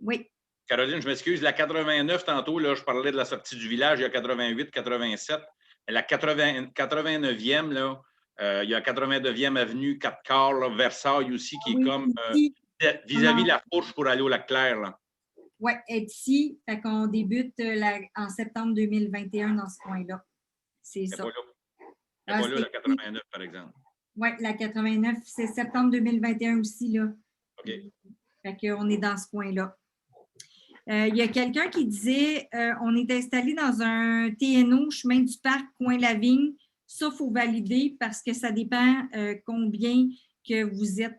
Oui. Caroline, je m'excuse. La 89, tantôt, là, je parlais de la sortie du village. Il y a 88, 87. La 89e, là, il y a 89e avenue, 4 quarts, là, Versailles aussi, qui est comme vis-à-vis la fourche pour aller au Lac-Clair. Oui, être ici. Fait qu'on débute en septembre 2021 dans ce coin-là. C'est ça. C'est pas là, la 89, par exemple. Oui, la 89, c'est septembre 2021 aussi, là. OK. Fait qu'on est dans ce coin-là. Il y a quelqu'un qui disait on est installé dans un TNO, chemin du parc, coin Lavigne. Ça, il faut valider parce que ça dépend combien que vous êtes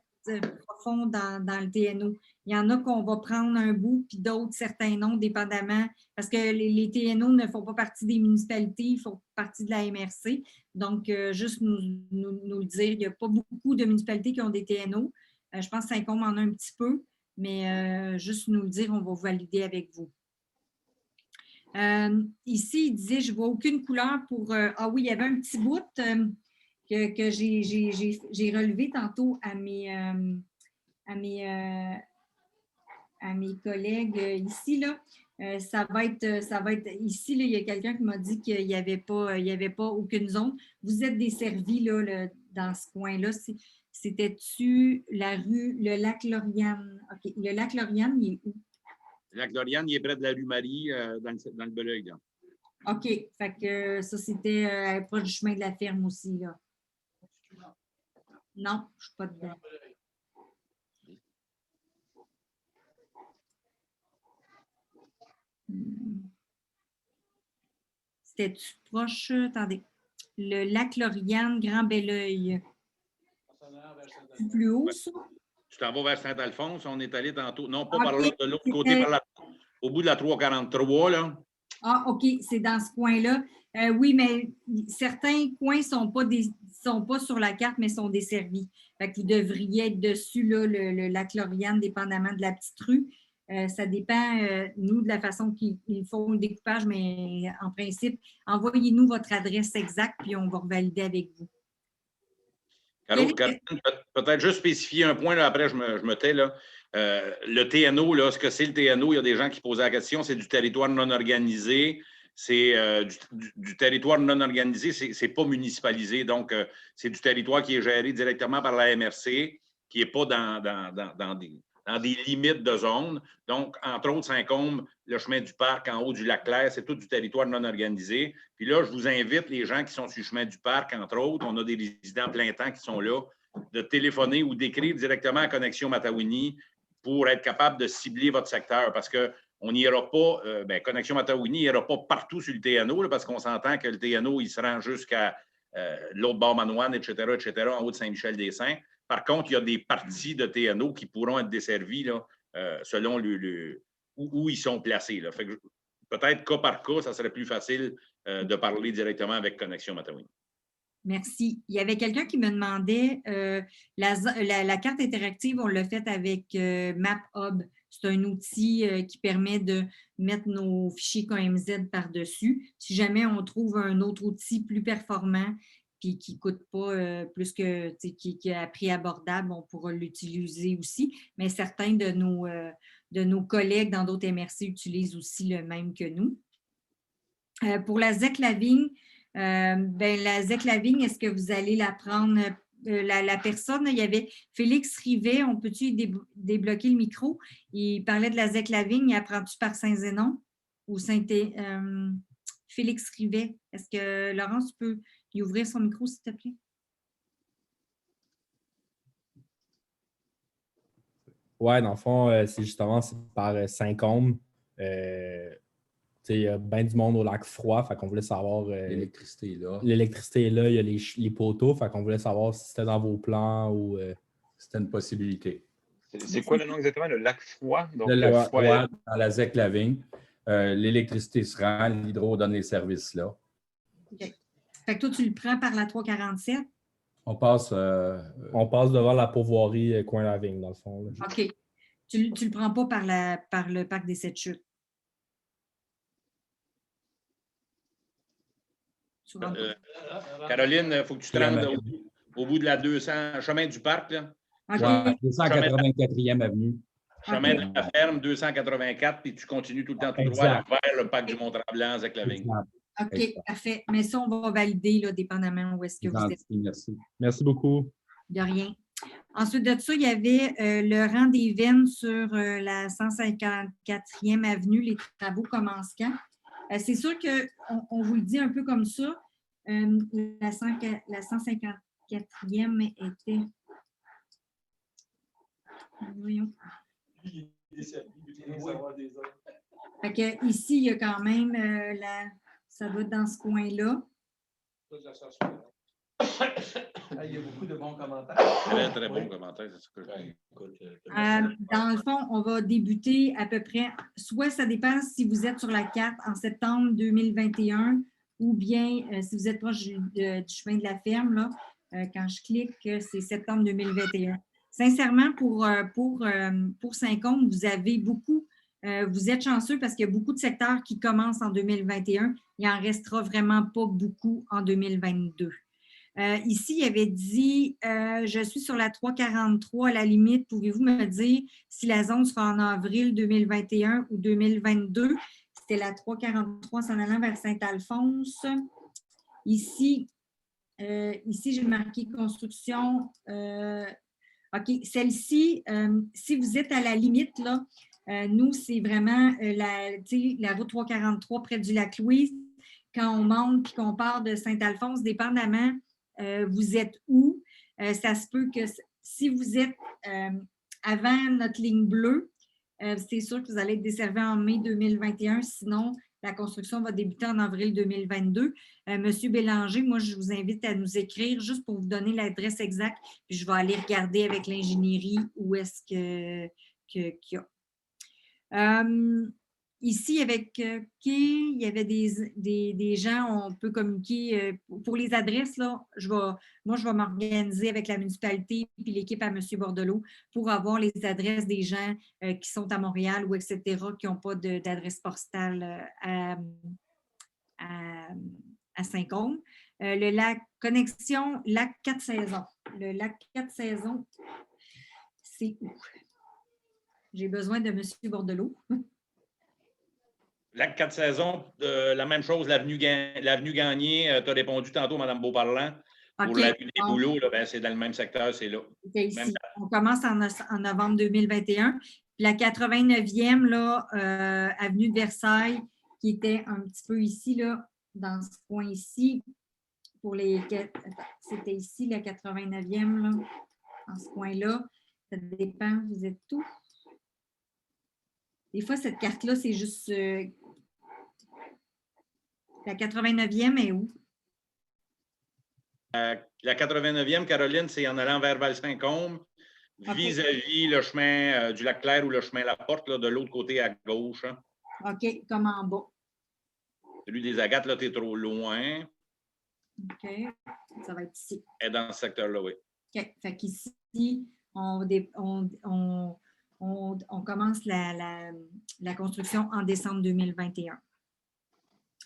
profond dans le TNO. Il y en a qu'on va prendre un bout, puis d'autres, certains non, dépendamment, parce que les TNO ne font pas partie des municipalités, ils font partie de la MRC. Donc, juste nous le dire, il n'y a pas beaucoup de municipalités qui ont des TNO. Je pense que Saint-Côme en a un petit peu, mais juste nous le dire, on va valider avec vous. Ici, il disait, je ne vois aucune couleur pour... ah oui, il y avait un petit bout que j'ai relevé tantôt à mes collègues ici, là. Ça va être ici, là, il y a quelqu'un qui m'a dit qu'il n'y avait pas aucune zone. Vous êtes desservis là, dans ce coin-là. C'était-tu la rue, le lac Lauriane? OK. Le lac Lauriane, il est où? Le lac Lauriane, il est près de la rue Marie, dans le Beleuil. Là. OK. Fait que ça, c'était proche du chemin de la ferme aussi, là. Non, je ne suis pas dedans. C'était-tu proche? Attendez. Le lac Lauriane, Grand Beleuil. C'est plus haut, ça? Tu t'en vas vers Saint-Alphonse, on est allé tantôt. Non, pas Okay. par là, de l'autre côté, au bout de la 343, là. Ah, OK, c'est dans ce coin-là. Oui, mais certains coins ne sont pas sur la carte, mais sont desservis. Fait que vous devriez être dessus, là, le lac Lauriane, dépendamment de la petite rue. Ça dépend, nous, de la façon qu'ils font le découpage, mais en principe, envoyez-nous votre adresse exacte, puis on va revalider avec vous. Caroline, peut-être juste spécifier un point, là, après je me tais. Là. Le TNO, là, ce que c'est le TNO, il y a des gens qui posaient la question, c'est du territoire non organisé. C'est du territoire non organisé, c'est pas municipalisé. Donc, c'est du territoire qui est géré directement par la MRC, qui n'est pas dans des limites de zone. Donc, entre autres, Saint-Côme, le chemin du parc en haut du lac Clair, c'est tout du territoire non organisé. Puis là, je vous invite, les gens qui sont sur le chemin du parc, entre autres, on a des résidents plein temps qui sont là, de téléphoner ou d'écrire directement à Connexion Matawini pour être capable de cibler votre secteur. Parce qu'on n'ira pas, Connexion Matawini n'ira pas partout sur le TNO, là, parce qu'on s'entend que le TNO, il se rend jusqu'à l'autre bord Manoine, etc., en haut de Saint-Michel-des-Saints. Par contre, il y a des parties de TNO qui pourront être desservies là, selon où ils sont placés. Là. Fait que peut-être cas par cas, ça serait plus facile de parler directement avec Connexion Matawini. Merci. Il y avait quelqu'un qui me demandait, la carte interactive, on l'a faite avec MapHub. C'est un outil qui permet de mettre nos fichiers KMZ par-dessus. Si jamais on trouve un autre outil plus performant puis qui ne coûte pas plus que, qui est à prix abordable, on pourra l'utiliser aussi. Mais certains de nos collègues dans d'autres MRC utilisent aussi le même que nous. Pour la ZEC Lavigne, la ZEC Lavigne, est-ce que vous allez la prendre, la personne? Il y avait Félix Rivet, on peut-tu débloquer le micro? Il parlait de la ZEC Lavigne, il apprend-tu par Saint-Zénon ou Félix Rivet? Est-ce que, Laurence, tu peux lui ouvrir son micro, s'il te plaît? Oui, dans le fond, c'est par Saint-Côme. Il y a bien du monde au lac froid, fait qu'on voulait savoir... l'électricité est là. L'électricité est là, il y a les poteaux, fait qu'on voulait savoir si c'était dans vos plans ou... C'était une possibilité. C'est quoi le nom exactement? Le lac froid? Donc, le lac froid dans la ZEC Lavigne. L'électricité se rend, l'hydro donne les services là. OK. Fait que toi, tu le prends par la 347? On passe devant la pourvoirie coin Lavigne, dans le fond. Là. OK. Tu ne le prends pas par le parc des Sept Chutes? Caroline, il faut que tu te rendes au bout de la 200, chemin du parc. Là. Okay. Ouais, 284e avenue. Chemin de la ferme, 284, puis tu continues tout le temps tout droit vers le parc du Mont-Tremblant avec la vigne. OK, parfait. Mais ça, on va valider, là, dépendamment où est-ce que vous êtes. Merci. Merci beaucoup. De rien. Ensuite de ça, il y avait le rang des veines sur la 154e avenue. Les travaux commencent quand? C'est sûr qu'on vous le dit un peu comme ça. La 154e était... Voyons. Fait que ici, il y a quand même ça doit être dans ce coin-là. Il y a beaucoup de bons commentaires. Très, très bon commentaire, c'est ce que je dis. Dans le fond, on va débuter à peu près, soit ça dépend si vous êtes sur la carte en septembre 2021 ou bien si vous êtes proche du chemin de la ferme, là, quand je clique, c'est septembre 2021. Sincèrement, pour Saint-Côme, vous avez beaucoup, vous êtes chanceux parce qu'il y a beaucoup de secteurs qui commencent en 2021. Il n'en restera vraiment pas beaucoup en 2022. Ici, il avait dit je suis sur la 343 à la limite. Pouvez-vous me dire si la zone sera en avril 2021 ou 2022? C'était la 343 s'en allant vers Saint-Alphonse. Ici, j'ai marqué construction. OK, celle-ci, si vous êtes à la limite, là, nous, c'est vraiment la route 343 près du lac Louise. Quand on monte et qu'on part de Saint-Alphonse, dépendamment vous êtes où, ça se peut que si vous êtes avant notre ligne bleue, c'est sûr que vous allez être desservi en mai 2021. Sinon, la construction va débuter en avril 2022. Monsieur Bélanger, moi, je vous invite à nous écrire juste pour vous donner l'adresse exacte. Puis je vais aller regarder avec l'ingénierie où est-ce qu'il y a. Ici, avec il y avait des gens, on peut communiquer. Pour les adresses, là, je vais m'organiser avec la municipalité et l'équipe à M. Bordelot pour avoir les adresses des gens qui sont à Montréal ou etc., qui n'ont pas d'adresse postale à Saint-Côme. Le lac Connexion, lac 4 saisons. Le lac 4 saisons, c'est où? J'ai besoin de M. Bordelot. Lac 4 saisons, la même chose, l'avenue Gagné, tu as répondu tantôt, Mme Beauparlant. Pour l'avenue des Bouleaux, là, ben, c'est dans le même secteur, c'est là. Ici. On commence en novembre 2021. Puis la 89e, là, avenue de Versailles, qui était un petit peu ici, là, dans ce coin ici. C'était ici, la 89e, là, dans ce coin-là. Ça dépend, vous êtes où? Des fois, cette carte-là, c'est juste... la 89e est où? La 89e, Caroline, c'est en allant vers Val-Saint-Côme, vis-à-vis le chemin du Lac-Clair ou le chemin La Porte, là, de l'autre côté à gauche. Hein. OK, comme en bas. Celui des Agates, là, tu es trop loin. OK, ça va être ici. Et dans ce secteur-là, oui. OK, fait qu'ici, on commence la construction en décembre 2021.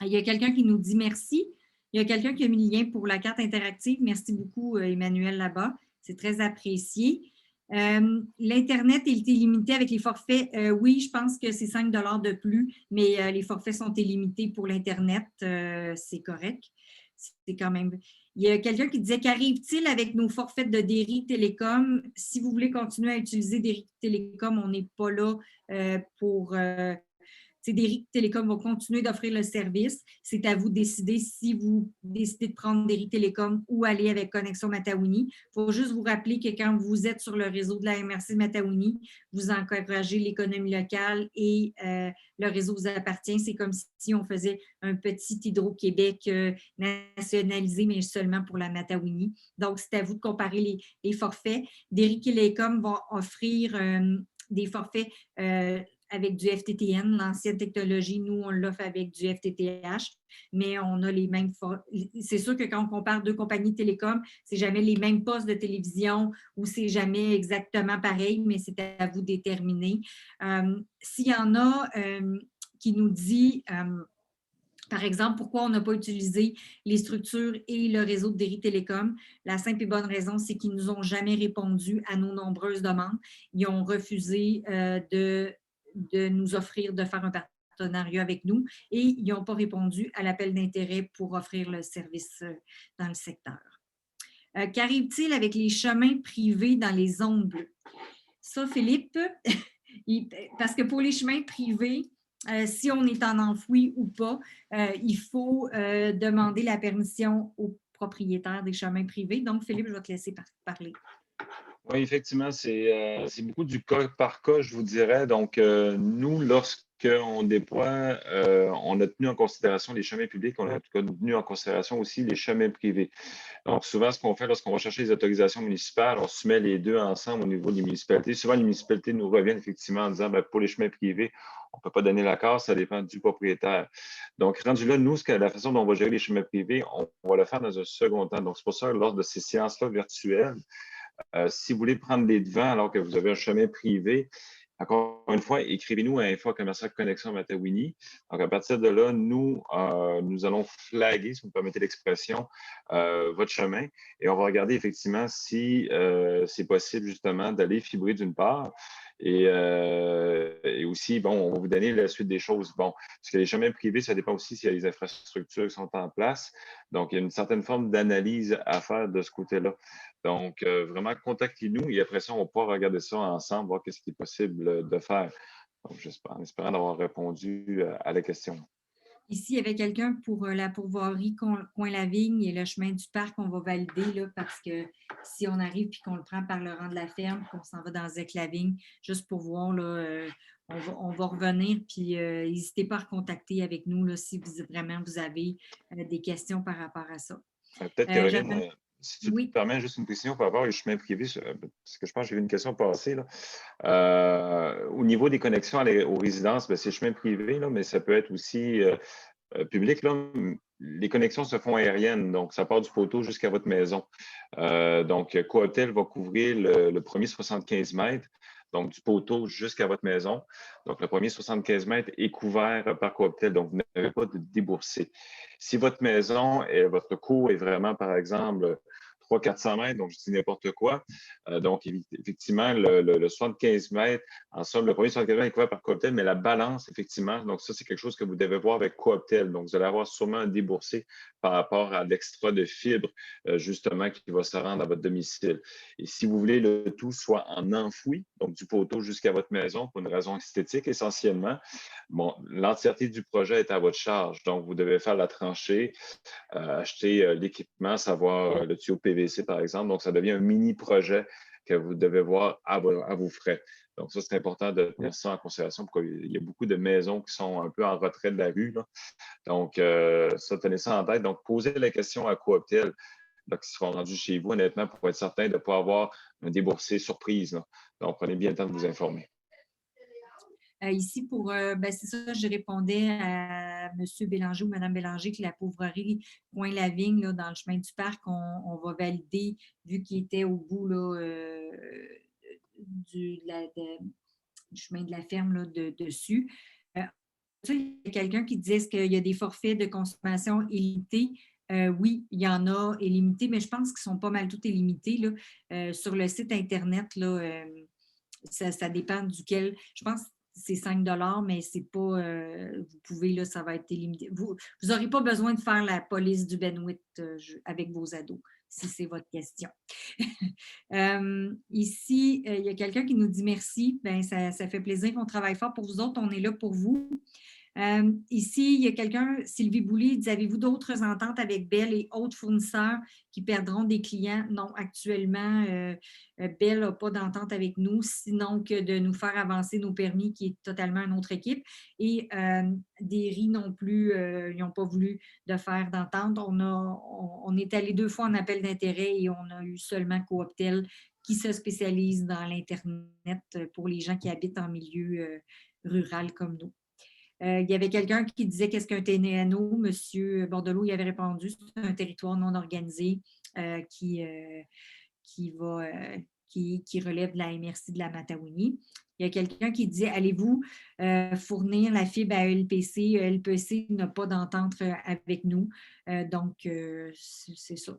Il y a quelqu'un qui nous dit merci. Il y a quelqu'un qui a mis le lien pour la carte interactive. Merci beaucoup, Emmanuel, là-bas. C'est très apprécié. L'Internet est illimité avec les forfaits. Oui, je pense que c'est 5 $ de plus, mais les forfaits sont illimités pour l'Internet. C'est correct. C'est quand même... Il y a quelqu'un qui disait qu'arrive-t-il avec nos forfaits de Derry Télécom? Si vous voulez continuer à utiliser Derry Télécom, on n'est pas là pour... Derry Télécom va continuer d'offrir le service. C'est à vous de décider si vous décidez de prendre Derry Télécom ou aller avec Connexion Mataouini. Il faut juste vous rappeler que quand vous êtes sur le réseau de la MRC de Mataouini, vous encouragez l'économie locale et le réseau vous appartient. C'est comme si on faisait un petit Hydro-Québec nationalisé, mais seulement pour la Mataouini. Donc, c'est à vous de comparer les forfaits. Derry Télécom va offrir des forfaits avec du FTTN, l'ancienne technologie. Nous, on l'offre avec du FTTH, mais on a les mêmes... C'est sûr que quand on compare deux compagnies de télécom, c'est jamais les mêmes postes de télévision ou c'est jamais exactement pareil, mais c'est à vous de déterminer. S'il y en a qui nous dit... par exemple, pourquoi on n'a pas utilisé les structures et le réseau de Derry Télécom? La simple et bonne raison, c'est qu'ils ne nous ont jamais répondu à nos nombreuses demandes. Ils ont refusé de nous offrir de faire un partenariat avec nous et ils n'ont pas répondu à l'appel d'intérêt pour offrir le service dans le secteur. Qu'arrive-t-il avec les chemins privés dans les zones bleues? Ça, Philippe, parce que pour les chemins privés, si on est en enfoui ou pas, il faut demander la permission au propriétaire des chemins privés. Donc, Philippe, je vais te laisser parler. Oui, effectivement, c'est beaucoup du cas par cas, je vous dirais. Donc, nous, lorsqu'on déploie, on a tenu en considération les chemins publics, on a en tout cas tenu en considération aussi les chemins privés. Donc, souvent, ce qu'on fait lorsqu'on va chercher les autorisations municipales, on soumet les deux ensemble au niveau des municipalités. Souvent, les municipalités nous reviennent effectivement en disant, bien, pour les chemins privés, on ne peut pas donner l'accord, ça dépend du propriétaire. Donc, rendu là, nous, la façon dont on va gérer les chemins privés, on va le faire dans un second temps. Donc, c'est pour ça, lors de ces séances-là virtuelles, si vous voulez prendre les devants alors que vous avez un chemin privé, encore une fois, écrivez-nous à info@commercial-connexion Matawini. Donc, à partir de là, nous allons flaguer, si vous me permettez l'expression, votre chemin et on va regarder effectivement si c'est possible justement d'aller fibrer d'une part. Et aussi, bon, on va vous donner la suite des choses. Bon, parce que les chemins privés, ça dépend aussi s'il y a les infrastructures qui sont en place. Donc, il y a une certaine forme d'analyse à faire de ce côté-là. Donc, vraiment, contactez-nous et après ça, on va pouvoir regarder ça ensemble, voir qu'est-ce qui est possible de faire. Donc, j'espère, en espérant d'avoir répondu à la question. Ici, il y avait quelqu'un pour la pourvoirie Coin-la-Vigne et le chemin du parc, on va valider là, parce que si on arrive et qu'on le prend par le rang de la ferme, qu'on s'en va dans Zec-la-Vigne, juste pour voir, là, on va revenir, puis n'hésitez pas à recontacter avec nous là, si vraiment vous avez des questions par rapport à ça. Peut-être, Caroline, si tu oui. te permets juste une question par rapport aux chemins privés, parce que je pense que j'ai vu une question passer. Là. Au niveau des connexions aux résidences, ben, c'est chemin privé, là, mais ça peut être aussi public. Là. Les connexions se font aériennes, donc ça part du poteau jusqu'à votre maison. Donc, Cooptel va couvrir le premier 75 mètres, donc du poteau jusqu'à votre maison. Donc, le premier 75 mètres est couvert par Cooptel, donc vous n'avez pas de débourser. Si votre maison, votre cour est vraiment, par exemple, 300-400 mètres, donc je dis n'importe quoi. Donc, effectivement, le 75 mètres, en somme, le premier 75 mètres est couvert par Cooptel, mais la balance, effectivement, donc ça, c'est quelque chose que vous devez voir avec Cooptel. Donc, vous allez avoir sûrement un déboursé par rapport à l'extra de fibres, justement, qui va se rendre à votre domicile. Et si vous voulez le tout soit en enfoui, donc du poteau jusqu'à votre maison, pour une raison esthétique essentiellement, bon, l'entièreté du projet est à votre charge. Donc, vous devez faire la tranchée, acheter l'équipement, savoir le tuyau PVC, par exemple. Donc, ça devient un mini-projet que vous devez voir à vos frais. Donc, ça, c'est important de tenir ça en considération parce qu'il y a beaucoup de maisons qui sont un peu en retrait de la rue. Là. Donc, ça, tenez ça en tête. Donc, posez la question à Cooptel qui seront rendus chez vous, honnêtement, pour être certain de ne pas avoir un déboursé surprise. Là. Donc, prenez bien le temps de vous informer. Ici, c'est ça, je répondais à M. Bélanger ou Mme Bélanger que la pauvrerie Coin-la-Vigne, là, dans le chemin du parc, on va valider, vu qu'il était au bout là, du chemin de la ferme là, dessus. Il y a quelqu'un qui disait est-ce qu'il y a des forfaits de consommation illimités? Oui, il y en a illimités, mais je pense qu'ils sont pas mal tous illimités. Là. Sur le site Internet, là, ça dépend duquel. Je pense que c'est 5 $, mais c'est pas. Vous pouvez, là, ça va être illimité. Vous n'aurez pas besoin de faire la police du Benwitt avec vos ados, si c'est votre question. Ici, il y a quelqu'un qui nous dit merci. Bien, ça fait plaisir qu'on travaille fort pour vous autres. On est là pour vous. Ici, il y a quelqu'un, Sylvie Boulay, dit avez-vous d'autres ententes avec Bell et autres fournisseurs qui perdront des clients? Non, actuellement, Bell n'a pas d'entente avec nous, sinon que de nous faire avancer nos permis, qui est totalement une autre équipe. Et Derry non plus, ils n'ont pas voulu de faire d'entente. On est allé 2 fois en appel d'intérêt et on a eu seulement Cooptel qui se spécialise dans l'Internet pour les gens qui habitent en milieu rural comme nous. Il y avait quelqu'un qui disait qu'est-ce qu'un TNO. M. Bordelot y avait répondu, c'est un territoire non organisé qui relève de la MRC de la Matawini. Il y a quelqu'un qui dit allez-vous fournir la fibre à LPC? LPC n'a pas d'entente avec nous. Donc, c'est ça.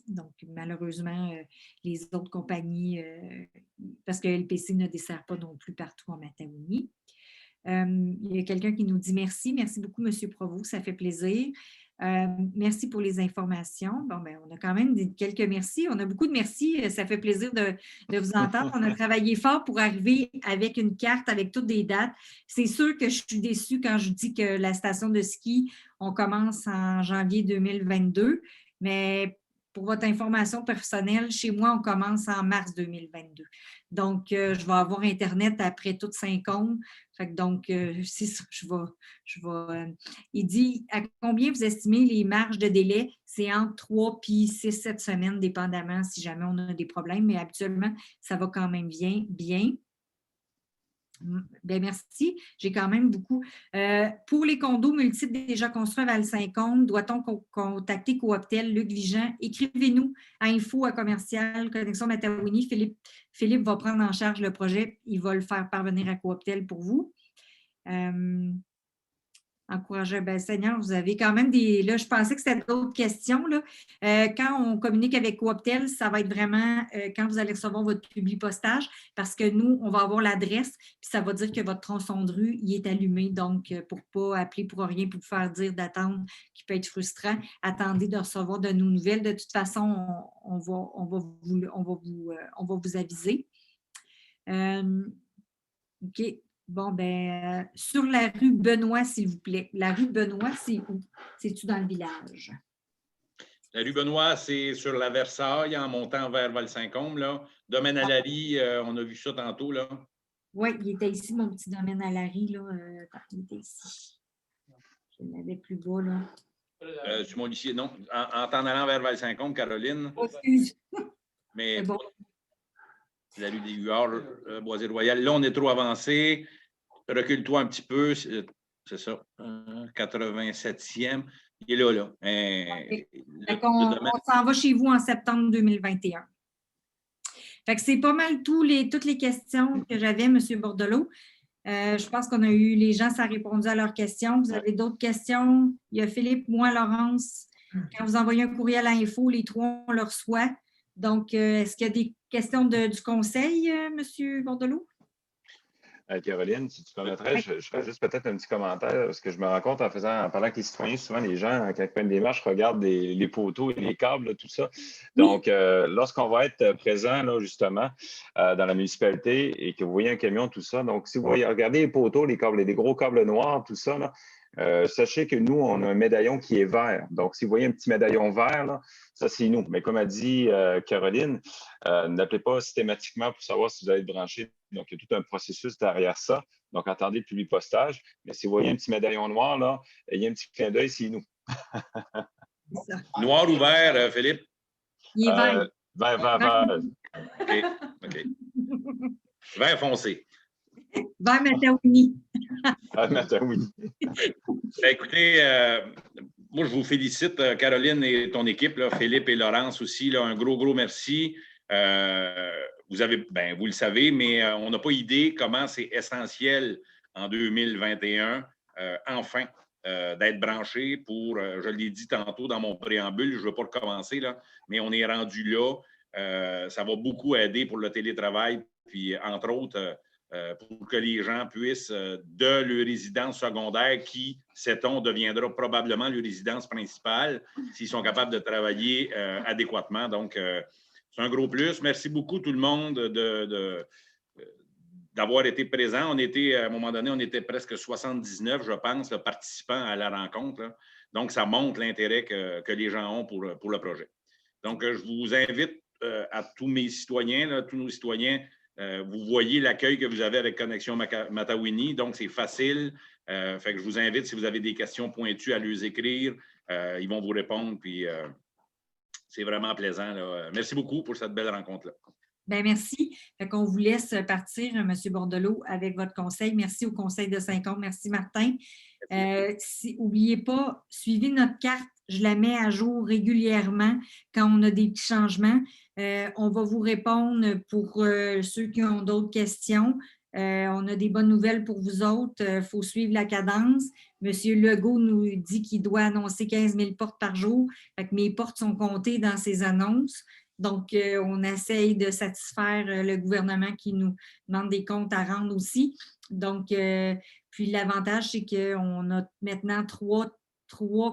Donc, malheureusement, les autres compagnies, parce que LPC ne dessert pas non plus partout en Matawini. Il y a quelqu'un qui nous dit merci. Merci beaucoup, M. Provost. Ça fait plaisir. Merci pour les informations. Bon, ben, on a quand même quelques merci. On a beaucoup de merci. Ça fait plaisir de vous entendre. On a travaillé fort pour arriver avec une carte avec toutes des dates. C'est sûr que je suis déçue quand je dis que la station de ski, on commence en janvier 2022, mais pour votre information personnelle, chez moi, on commence en mars 2022. Donc, je vais avoir Internet après toutes Saint-Côme. Fait que donc, c'est ça, il dit, à combien vous estimez les marges de délai? C'est entre 3 et 6-7 semaines, dépendamment si jamais on a des problèmes, mais habituellement, ça va quand même bien. Bien, merci. J'ai quand même beaucoup. Pour les condos multiples déjà construits à Val-Saint-Côme, doit-on contacter Cooptel, Luc Vigent? Écrivez-nous à info@commercial Connexion Matawini. Philippe va prendre en charge le projet. Il va le faire parvenir à Cooptel pour vous. Encourager, bien, Seigneur, vous avez quand même des... Là, je pensais que c'était d'autres questions. Là. Quand on communique avec Cooptel, ça va être vraiment quand vous allez recevoir votre publipostage, parce que nous, on va avoir l'adresse, puis ça va dire que votre tronçon de rue, il est allumé. Donc, pour ne pas appeler pour rien, pour vous faire dire d'attendre, qui peut être frustrant, attendez de recevoir de nos nouvelles. De toute façon, on va vous aviser. OK. Bon, bien, sur la rue Benoît, s'il vous plaît. La rue Benoît, c'est où? C'est-tu dans le village? La rue Benoît, c'est sur la Versailles, en montant vers Val-Saint-Côme, là. Domaine à Larry, on a vu ça tantôt, là. Oui, il était ici, mon petit domaine à Larry, là. Il était ici. Je l'avais plus bas, là. Sur mon lycée, non. En t'en allant vers Val-Saint-Côme, Caroline. Oh, excuse. Mais bon. La rue des Huards, Boisé-Royal. Là, on est trop avancé. Recule-toi un petit peu. C'est ça. 87e. Il est là. Okay. On s'en va chez vous en septembre 2021. Fait que c'est pas mal toutes les questions que j'avais, M. Bordelot. Je pense qu'on a eu, les gens, ça a répondu à leurs questions. Vous avez d'autres questions? Il y a Philippe, moi, Laurence. Quand vous envoyez un courriel à l'info, les trois, on le reçoit. Donc, est-ce qu'il y a des questions du conseil, M. Bordelot? Caroline, si tu permettrais, je ferais juste peut-être un petit commentaire, parce que je me rends compte en parlant avec les citoyens, souvent les gens, quand ils prennent des marches, regardent les poteaux et les câbles, là, tout ça. Donc, lorsqu'on va être présent, là, justement, dans la municipalité et que vous voyez un camion, tout ça, donc si vous voyez, regardez les poteaux, les câbles, des gros câbles noirs, tout ça, là, sachez que nous, on a un médaillon qui est vert. Donc, si vous voyez un petit médaillon vert, là, ça, c'est nous. Mais comme a dit Caroline, n'appelez pas systématiquement pour savoir si vous allez être branché. Donc, il y a tout un processus derrière ça. Donc, attendez le publipostage. Mais si vous voyez un petit médaillon noir, là, il y a un petit clin d'œil, c'est nous. Noir ou vert, Philippe? Il est vert. Vert. OK. Vert foncé. Vert Matawini. Matawini. Écoutez, moi, je vous félicite, Caroline et ton équipe, là, Philippe et Laurence aussi. Là, un gros merci. Vous le savez, mais on n'a pas idée comment c'est essentiel en 2021, enfin, d'être branché pour, je l'ai dit tantôt dans mon préambule, je ne veux pas recommencer, là, mais on est rendu là. Ça va beaucoup aider pour le télétravail, puis entre autres, pour que les gens puissent, de leur résidence secondaire, qui, sait-on, deviendra probablement leur résidence principale, s'ils sont capables de travailler adéquatement. Donc, c'est un gros plus. Merci beaucoup tout le monde d'avoir été présent. On était, à un moment donné, on était presque 79, je pense, là, participants à la rencontre. Là. Donc, ça montre l'intérêt que les gens ont pour le projet. Donc, je vous invite à tous mes citoyens, là, tous nos citoyens. Vous voyez l'accueil que vous avez avec Connexion Matawini, donc c'est facile. Fait que je vous invite, si vous avez des questions pointues, à les écrire. Ils vont vous répondre, puis c'est vraiment plaisant. Là. Merci beaucoup pour cette belle rencontre-là. Bien, merci. Fait qu'on vous laisse partir, M. Bordelot, avec votre conseil. Merci au Conseil de Saint-Côme. Merci, Martin. N'oubliez pas, suivez notre carte. Je la mets à jour régulièrement quand on a des petits changements. On va vous répondre pour ceux qui ont d'autres questions. On a des bonnes nouvelles pour vous autres. Il faut suivre la cadence. M. Legault nous dit qu'il doit annoncer 15 000 portes par jour. Fait que mes portes sont comptées dans ces annonces. Donc, on essaye de satisfaire le gouvernement qui nous demande des comptes à rendre aussi. Donc, puis l'avantage, c'est qu'on a maintenant trois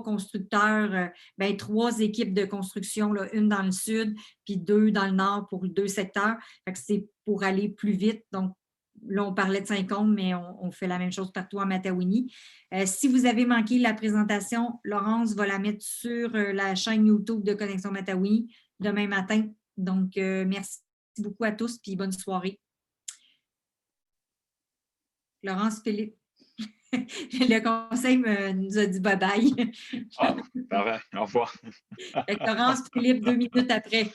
constructeurs, trois équipes de construction, là, une dans le sud, puis 2 dans le nord pour 2 secteurs. Fait que c'est pour aller plus vite. Donc, là, on parlait de Saint-Côme, mais on fait la même chose partout en Matawini. Si vous avez manqué la présentation, Laurence va la mettre sur la chaîne YouTube de Connexion Matawini demain matin. Donc, merci beaucoup à tous, puis bonne soirée. Laurence Philippe. Le conseil nous a dit bye-bye. Ah, parfait. Au revoir. Laurence Philippe, 2 minutes après.